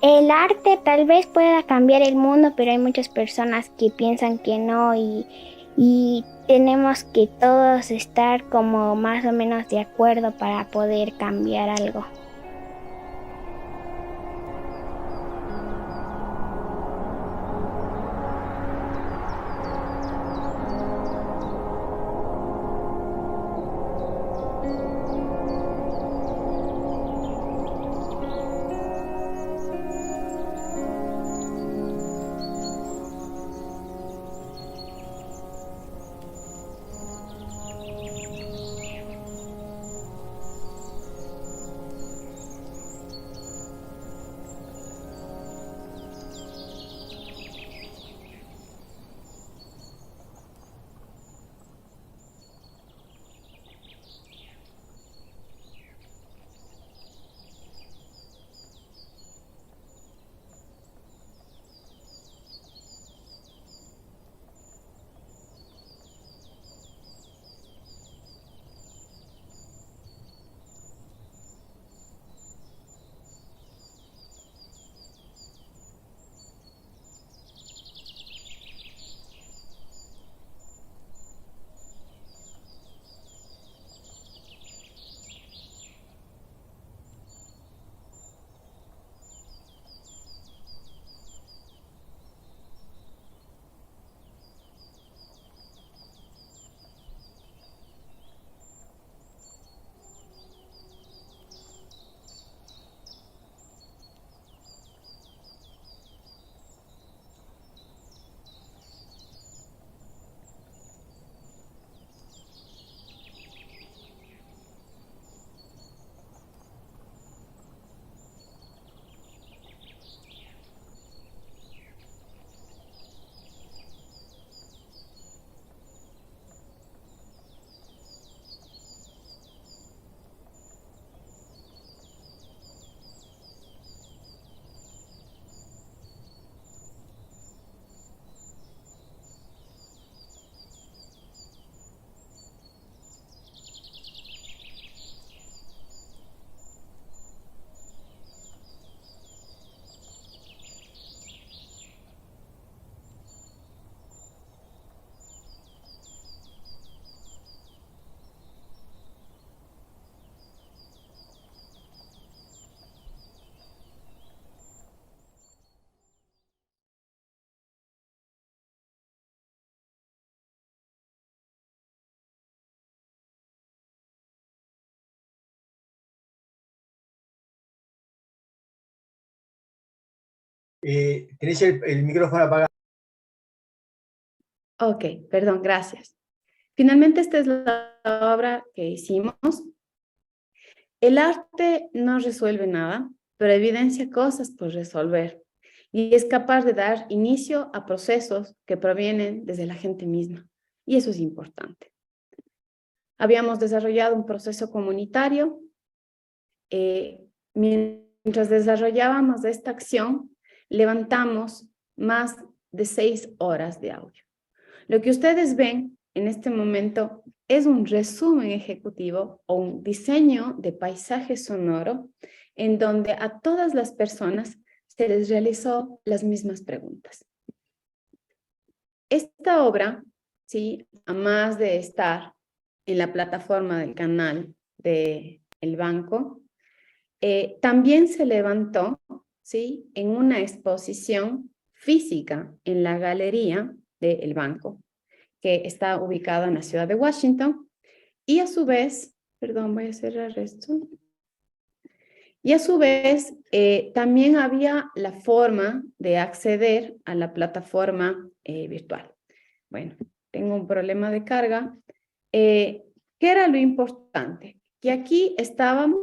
El arte tal vez pueda cambiar el mundo, pero hay muchas personas que piensan que no y tenemos que todos estar como más o menos de acuerdo para poder cambiar algo. Tenés el micrófono apagado. Ok, perdón, gracias. Finalmente esta es la obra que hicimos. El arte no resuelve nada, pero evidencia cosas por resolver y es capaz de dar inicio a procesos que provienen desde la gente misma, y eso es importante. Habíamos desarrollado un proceso comunitario. Mientras desarrollábamos esta acción, levantamos más de 6 horas de audio. Lo que ustedes ven en este momento es un resumen ejecutivo o un diseño de paisaje sonoro en donde a todas las personas se les realizó las mismas preguntas. Esta obra, ¿sí?, a más de estar en la plataforma del canal del banco, también se levantó, ¿sí?, en una exposición física en la galería del banco, que está ubicada en la ciudad de Washington, y a su vez, perdón, voy a cerrar esto, y a su vez también había la forma de acceder a la plataforma virtual. Bueno, tengo un problema de carga. ¿Qué era lo importante? Que aquí estábamos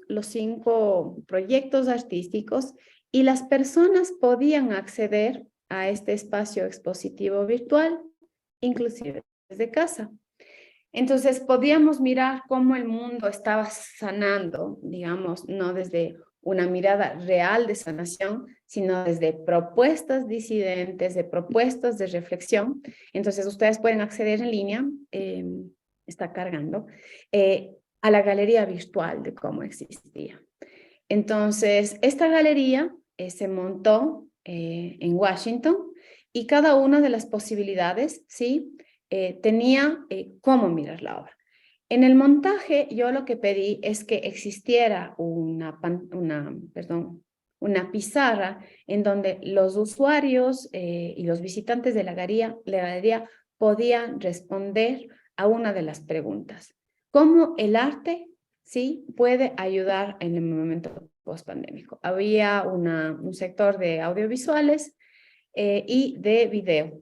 los 5 proyectos artísticos y las personas podían acceder a este espacio expositivo virtual, inclusive desde casa. Entonces, podíamos mirar cómo el mundo estaba sanando, digamos, no desde una mirada real de sanación, sino desde propuestas disidentes, de propuestas de reflexión. Entonces, ustedes pueden acceder en línea, está cargando, a la galería virtual de cómo existía. Entonces, esta galería se montó en Washington y cada una de las posibilidades, ¿sí? Tenía cómo mirar la obra. En el montaje, yo lo que pedí es que existiera una pizarra en donde los usuarios y los visitantes de la galería podían responder a una de las preguntas. ¿Cómo el arte, sí, puede ayudar en el momento post-pandémico? Había un sector de audiovisuales y de video.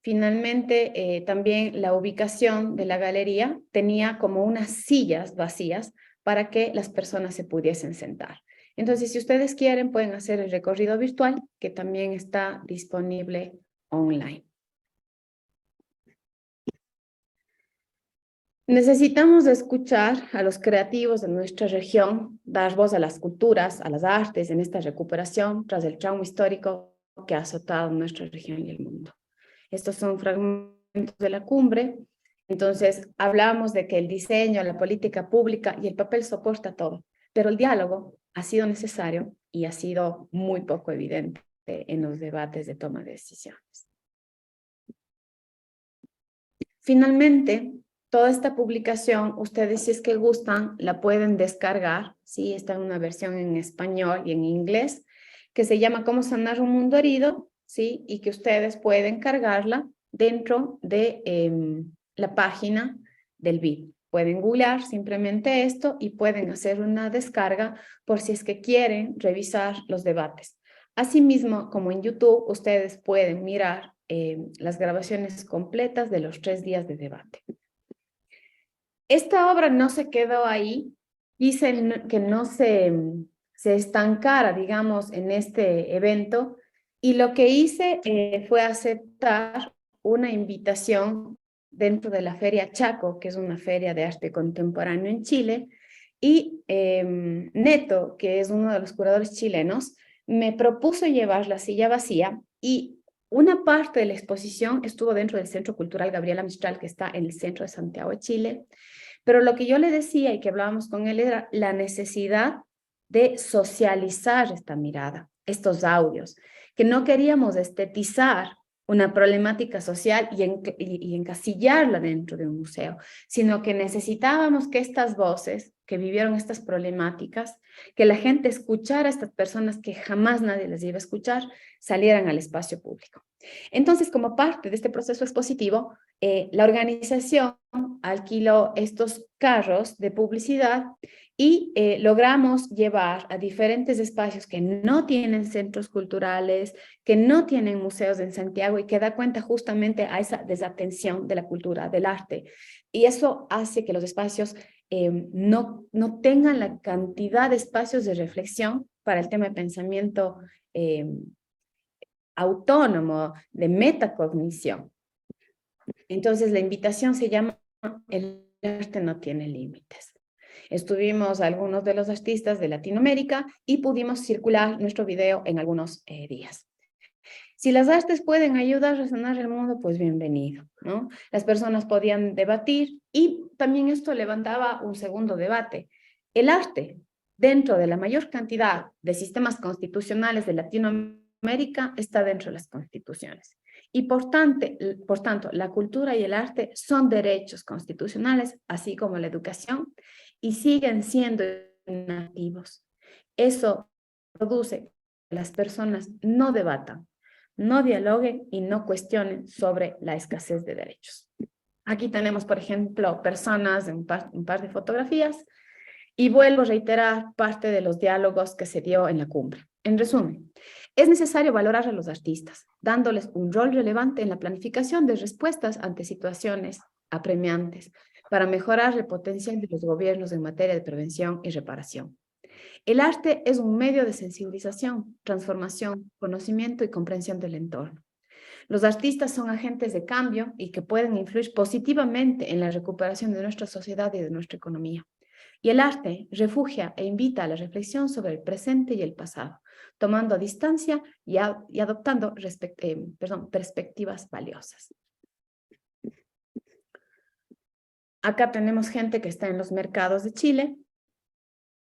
Finalmente, también la ubicación de la galería tenía como unas sillas vacías para que las personas se pudiesen sentar. Entonces, si ustedes quieren, pueden hacer el recorrido virtual, que también está disponible online. Necesitamos escuchar a los creativos de nuestra región, dar voz a las culturas, a las artes en esta recuperación tras el trauma histórico que ha azotado nuestra región y el mundo. Estos son fragmentos de la cumbre. Entonces, hablamos de que el diseño, la política pública y el papel soporta todo, pero el diálogo ha sido necesario y ha sido muy poco evidente en los debates de toma de decisiones. Finalmente, toda esta publicación, ustedes si es que gustan, la pueden descargar, ¿sí? Está en una versión en español y en inglés, que se llama Cómo sanar un mundo herido, ¿sí? Y que ustedes pueden cargarla dentro de la página del BID. Pueden googlear simplemente esto y pueden hacer una descarga por si es que quieren revisar los debates. Asimismo, como en YouTube, ustedes pueden mirar las grabaciones completas de los 3 días de debate. Esta obra no se quedó ahí, quise que no se estancara, digamos, en este evento, y lo que hice fue aceptar una invitación dentro de la Feria Chaco, que es una feria de arte contemporáneo en Chile, y Neto, que es uno de los curadores chilenos, me propuso llevar la silla vacía y una parte de la exposición estuvo dentro del Centro Cultural Gabriela Mistral, que está en el centro de Santiago de Chile, pero lo que yo le decía y que hablábamos con él era la necesidad de socializar esta mirada, estos audios, que no queríamos estetizar una problemática social y encasillarla dentro de un museo, sino que necesitábamos que estas voces que vivieron estas problemáticas, que la gente escuchara a estas personas que jamás nadie les iba a escuchar, salieran al espacio público. Entonces, como parte de este proceso expositivo, la organización alquiló estos carros de publicidad y logramos llevar a diferentes espacios que no tienen centros culturales, que no tienen museos en Santiago y que da cuenta justamente a esa desatención de la cultura, del arte. Y eso hace que los espacios no tengan la cantidad de espacios de reflexión para el tema de pensamiento autónomo, de metacognición. Entonces, la invitación se llama El arte no tiene límites. Estuvimos algunos de los artistas de Latinoamérica y pudimos circular nuestro video en algunos días. Si las artes pueden ayudar a sanar el mundo, pues bienvenido, ¿no? Las personas podían debatir y también esto levantaba un segundo debate. El arte, dentro de la mayor cantidad de sistemas constitucionales de Latinoamérica, está dentro de las constituciones. Y por tanto, la cultura y el arte son derechos constitucionales, así como la educación, y siguen siendo nativos. Eso produce que las personas no debatan, no dialoguen y no cuestionen sobre la escasez de derechos. Aquí tenemos, por ejemplo, personas en un par de fotografías y vuelvo a reiterar parte de los diálogos que se dio en la cumbre. En resumen, es necesario valorar a los artistas, dándoles un rol relevante en la planificación de respuestas ante situaciones apremiantes para mejorar el potencial de los gobiernos en materia de prevención y reparación. El arte es un medio de sensibilización, transformación, conocimiento y comprensión del entorno. Los artistas son agentes de cambio y que pueden influir positivamente en la recuperación de nuestra sociedad y de nuestra economía. Y el arte refugia e invita a la reflexión sobre el presente y el pasado, tomando distancia y adoptando perspectivas valiosas. Acá tenemos gente que está en los mercados de Chile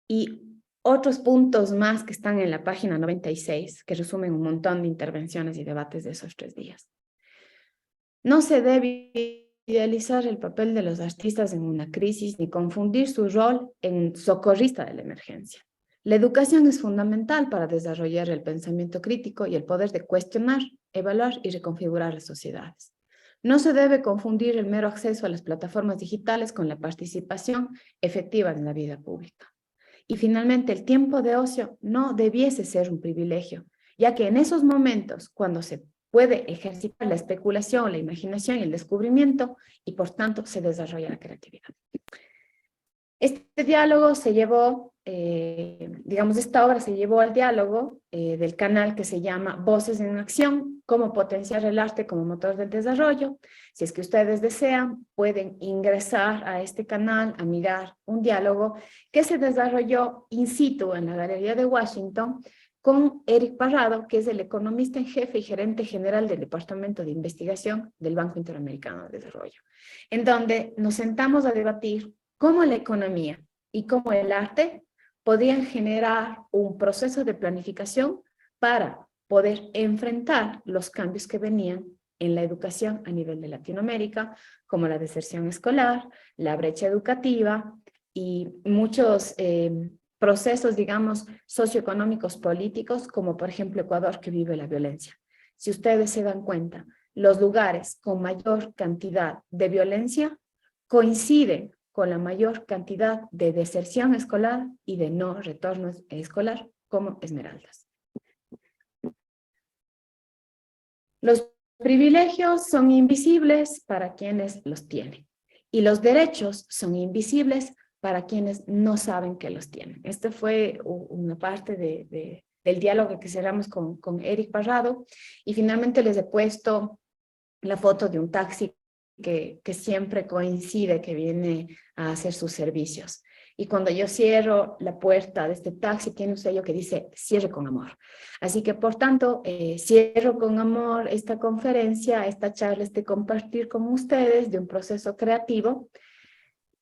y otros puntos más que están en la página 96, que resumen un montón de intervenciones y debates de esos 3 días. No se debe idealizar el papel de los artistas en una crisis ni confundir su rol en socorrista de la emergencia. La educación es fundamental para desarrollar el pensamiento crítico y el poder de cuestionar, evaluar y reconfigurar las sociedades. No se debe confundir el mero acceso a las plataformas digitales con la participación efectiva en la vida pública. Y finalmente, el tiempo de ocio no debiese ser un privilegio, ya que en esos momentos, cuando se puede ejercitar la especulación, la imaginación y el descubrimiento, y por tanto se desarrolla la creatividad. Este diálogo se llevó, esta obra se llevó al diálogo del canal que se llama Voces en Acción, cómo potenciar el arte como motor del desarrollo. Si es que ustedes desean, pueden ingresar a este canal a mirar un diálogo que se desarrolló in situ en la Galería de Washington con Eric Parrado, que es el economista en jefe y gerente general del Departamento de Investigación del Banco Interamericano de Desarrollo, en donde nos sentamos a debatir cómo la economía y cómo el arte podrían generar un proceso de planificación para poder enfrentar los cambios que venían en la educación a nivel de Latinoamérica, como la deserción escolar, la brecha educativa y muchos procesos, digamos, socioeconómicos políticos, como por ejemplo Ecuador, que vive la violencia. Si ustedes se dan cuenta, los lugares con mayor cantidad de violencia coinciden con la mayor cantidad de deserción escolar y de no retorno escolar, como Esmeraldas. Los privilegios son invisibles para quienes los tienen y los derechos son invisibles para quienes no saben que los tienen. Esta fue una parte del diálogo que cerramos con Eric Parrado y finalmente les he puesto la foto de un taxi que siempre coincide que viene a hacer sus servicios. Y cuando yo cierro la puerta de este taxi, tiene un sello que dice cierre con amor. Así que, por tanto, cierro con amor esta conferencia, esta charla, este compartir con ustedes de un proceso creativo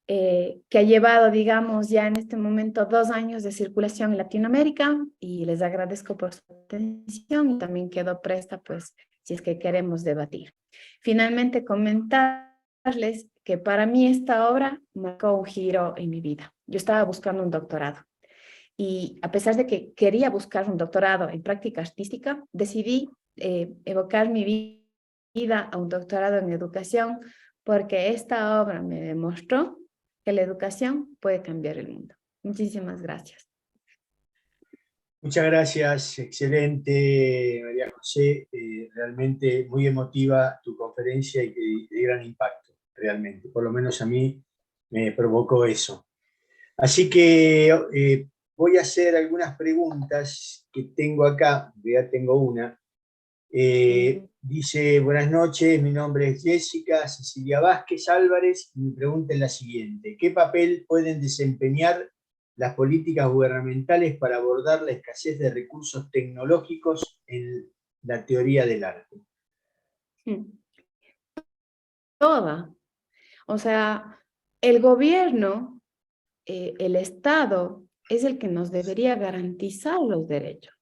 que ha llevado, digamos, ya en este momento 2 años de circulación en Latinoamérica y les agradezco por su atención y también quedo presta, pues, si es que queremos debatir. Finalmente, comentarles que para mí esta obra marcó un giro en mi vida. Yo estaba buscando un doctorado y a pesar de que quería buscar un doctorado en práctica artística, decidí evocar mi vida a un doctorado en educación porque esta obra me demostró que la educación puede cambiar el mundo. Muchísimas gracias. Muchas gracias, excelente María José, realmente muy emotiva tu conferencia y de gran impacto, realmente, por lo menos a mí me provocó eso. Así que voy a hacer algunas preguntas que tengo acá, ya tengo una. Dice, buenas noches, mi nombre es Jessica Cecilia Vázquez Álvarez y mi pregunta es la siguiente: ¿qué papel pueden desempeñar las políticas gubernamentales para abordar la escasez de recursos tecnológicos en la teoría del arte? Toda. O sea, el gobierno, el Estado, es el que nos debería garantizar los derechos.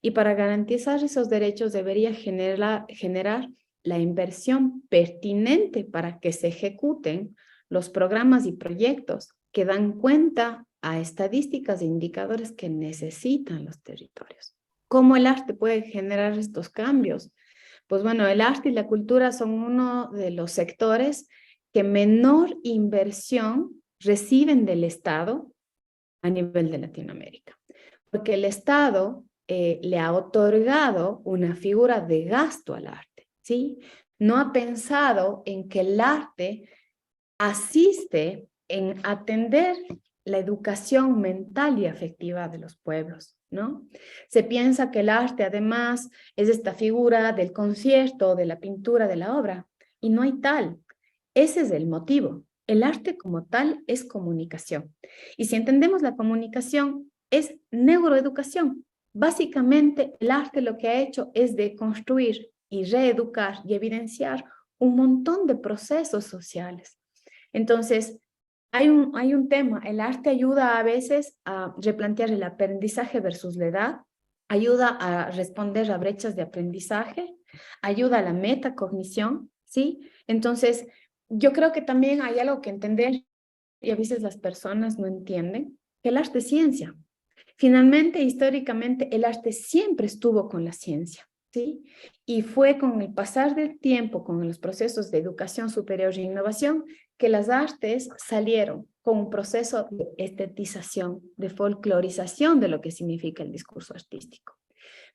Y para garantizar esos derechos debería generar la inversión pertinente para que se ejecuten los programas y proyectos que dan cuenta a estadísticas e indicadores que necesitan los territorios. ¿Cómo el arte puede generar estos cambios? Pues bueno, el arte y la cultura son uno de los sectores que menor inversión reciben del Estado a nivel de Latinoamérica. Porque el Estado le ha otorgado una figura de gasto al arte, ¿sí? No ha pensado en que el arte asiste en atender la educación mental y afectiva de los pueblos. ¿no? Se piensa que el arte además es esta figura del concierto, de la pintura, de la obra, y no hay tal. Ese es el motivo. El arte como tal es comunicación. Y si entendemos la comunicación, es neuroeducación. Básicamente, el arte lo que ha hecho es de construir y reeducar y evidenciar un montón de procesos sociales. Entonces, hay un tema, el arte ayuda a veces a replantear el aprendizaje versus la edad, ayuda a responder a brechas de aprendizaje, ayuda a la metacognición, ¿sí? Entonces, yo creo que también hay algo que entender, y a veces las personas no entienden, que el arte es ciencia. Finalmente, históricamente, el arte siempre estuvo con la ciencia, ¿sí? Y fue con el pasar del tiempo, con los procesos de educación superior e innovación, que las artes salieron con un proceso de estetización, de folclorización de lo que significa el discurso artístico.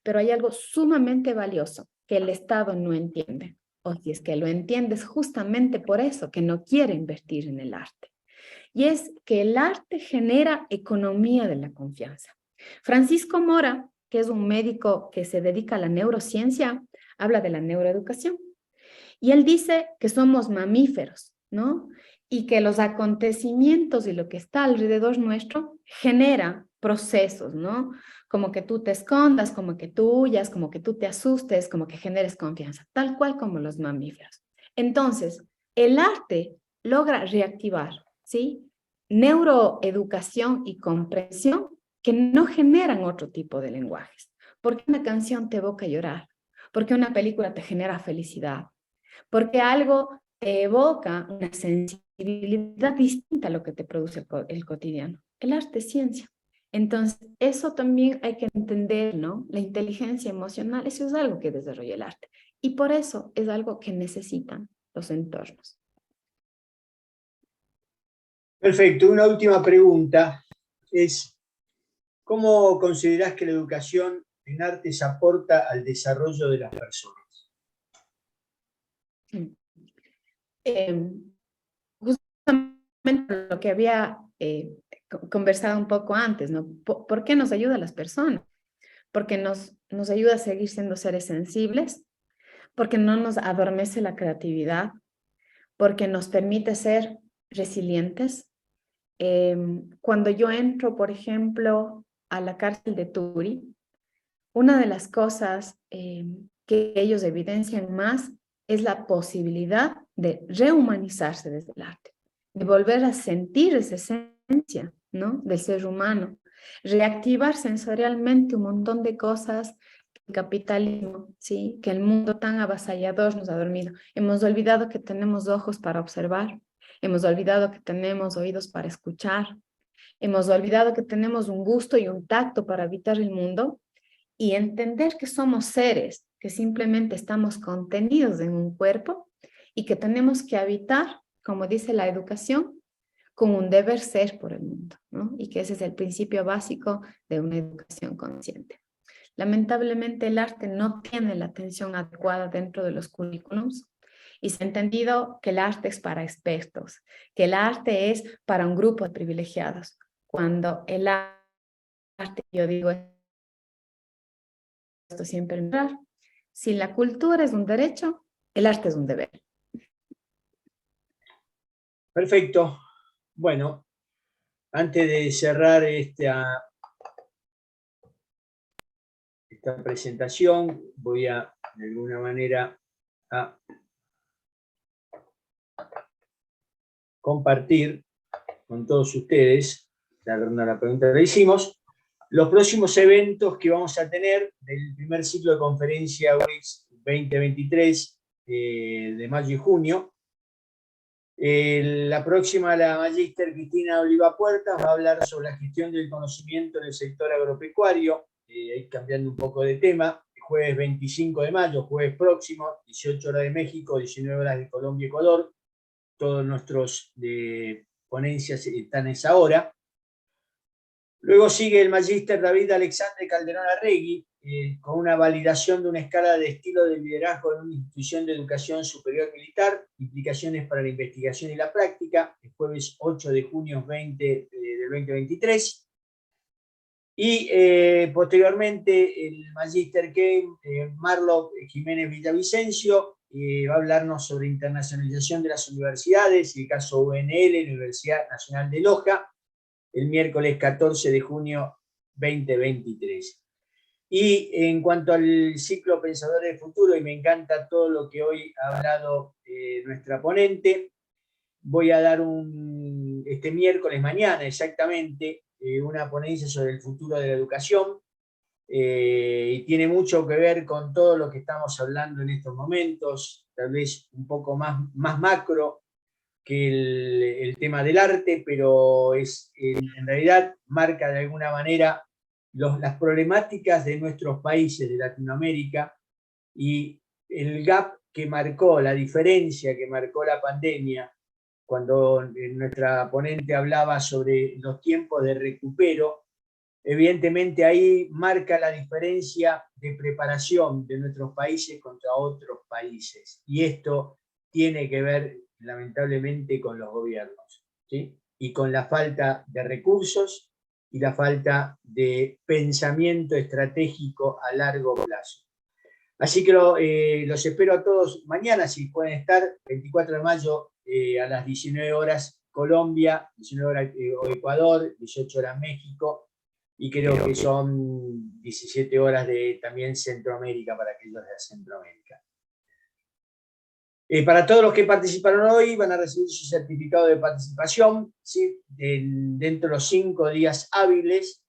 Pero hay algo sumamente valioso que el Estado no entiende, o si es que lo entiende es justamente por eso que no quiere invertir en el arte. Y es que el arte genera economía de la confianza. Francisco Mora, que es un médico que se dedica a la neurociencia, habla de la neuroeducación. Y él dice que somos mamíferos, ¿no? Y que los acontecimientos y lo que está alrededor nuestro genera procesos, ¿no? Como que tú te escondas, como que tú huyas, como que tú te asustes, como que generes confianza, tal cual como los mamíferos. Entonces, el arte logra reactivar, ¿sí? Neuroeducación y comprensión que no generan otro tipo de lenguajes. ¿Por qué una canción te evoca llorar? ¿Por qué una película te genera felicidad? Porque algo te evoca una sensibilidad distinta a lo que te produce el cotidiano. El arte es ciencia. Entonces, eso también hay que entender, ¿no? La inteligencia emocional, eso es algo que desarrolla el arte. Y por eso es algo que necesitan los entornos. Perfecto. Una última pregunta es, ¿cómo considerás que la educación en artes aporta al desarrollo de las personas? Justamente lo que había conversado un poco antes, ¿no? ¿Por qué nos ayuda a las personas? Porque nos ayuda a seguir siendo seres sensibles, porque no nos adormece la creatividad, porque nos permite ser resilientes. Cuando yo entro, por ejemplo, a la cárcel de Turi, una de las cosas que ellos evidencian más es la posibilidad de rehumanizarse desde el arte, de volver a sentir esa esencia, ¿no? Del ser humano, reactivar sensorialmente un montón de cosas que el capitalismo, ¿sí? Que el mundo tan avasallador nos ha dormido. Hemos olvidado que tenemos ojos para observar, hemos olvidado que tenemos oídos para escuchar, hemos olvidado que tenemos un gusto y un tacto para habitar el mundo, y entender que somos seres, que simplemente estamos contenidos en un cuerpo y que tenemos que habitar, como dice la educación, con un deber ser por el mundo, ¿no? Y que ese es el principio básico de una educación consciente. Lamentablemente el arte no tiene la atención adecuada dentro de los currículums y se ha entendido que el arte es para expertos, que el arte es para un grupo de privilegiados, cuando el arte, yo digo, esto siempre, si la cultura es un derecho, el arte es un deber. Perfecto. Bueno, antes de cerrar esta presentación, voy a, de alguna manera, a compartir con todos ustedes, la pregunta que le hicimos, los próximos eventos que vamos a tener del primer ciclo de conferencia UX 2023 de mayo y junio. La próxima, la magíster Cristina Oliva Puertas, va a hablar sobre la gestión del conocimiento en el sector agropecuario, ahí cambiando un poco de tema, el jueves 25 de mayo, jueves próximo, 18 horas de México, 19 horas de Colombia y Ecuador. Todos nuestros ponencias están a esa hora. Luego sigue el magíster David Alexandre Calderón Arregui, con una validación de una escala de estilo de liderazgo en una institución de educación superior militar, implicaciones para la investigación y la práctica, el jueves 8 de junio del 2023. Y posteriormente el Magíster Ken Marlo Jiménez Villavicencio va a hablarnos sobre internacionalización de las universidades, el caso UNL, Universidad Nacional de Loja, el miércoles 14 de junio 2023. Y en cuanto al ciclo Pensadores del Futuro, y me encanta todo lo que hoy ha hablado nuestra ponente, voy a dar este miércoles, mañana exactamente, una ponencia sobre el futuro de la educación, y tiene mucho que ver con todo lo que estamos hablando en estos momentos, tal vez un poco más macro que el tema del arte, pero en realidad marca de alguna manera las problemáticas de nuestros países de Latinoamérica y el gap que marcó, la diferencia que marcó la pandemia, cuando nuestra ponente hablaba sobre los tiempos de recupero. Evidentemente ahí marca la diferencia de preparación de nuestros países contra otros países. Y esto tiene que ver, lamentablemente, con los gobiernos, ¿sí? Y con la falta de recursos y la falta de pensamiento estratégico a largo plazo. Así que los espero a todos mañana, si pueden estar, 24 de mayo a las 19 horas Colombia, 19 horas Ecuador, 18 horas México, y creo que son 17 horas de también Centroamérica para aquellos de Centroamérica. Para todos los que participaron hoy, van a recibir su certificado de participación, ¿sí? Dentro de los 5 días hábiles.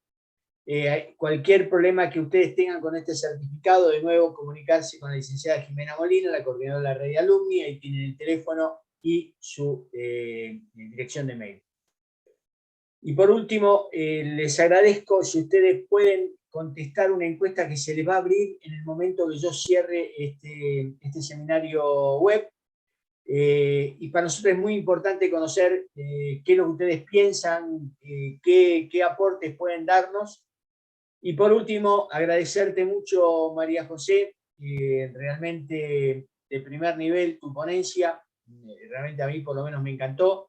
Cualquier problema que ustedes tengan con este certificado, de nuevo comunicarse con la licenciada Jimena Molina, la coordinadora de la red de alumni, ahí tienen el teléfono y su dirección de mail. Y por último, les agradezco si ustedes pueden contestar una encuesta que se les va a abrir en el momento que yo cierre este seminario web. Y para nosotros es muy importante conocer qué es lo que ustedes piensan, qué aportes pueden darnos. Y por último, agradecerte mucho, María José, realmente de primer nivel tu ponencia, realmente a mí por lo menos me encantó.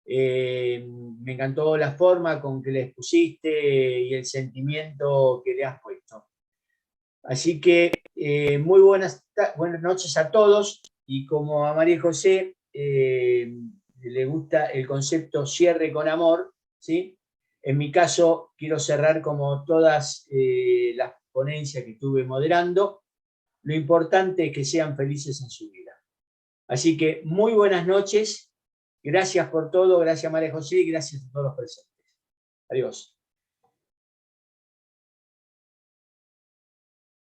Me encantó la forma con que le expusiste y el sentimiento que le has puesto. Así que muy buenas noches a todos, y como a María José le gusta el concepto cierre con amor, ¿sí? En mi caso quiero cerrar como todas las ponencias que estuve moderando. Lo importante es que sean felices en su vida. Así que muy buenas noches. Gracias por todo, gracias María José y gracias a todos los presentes. Adiós.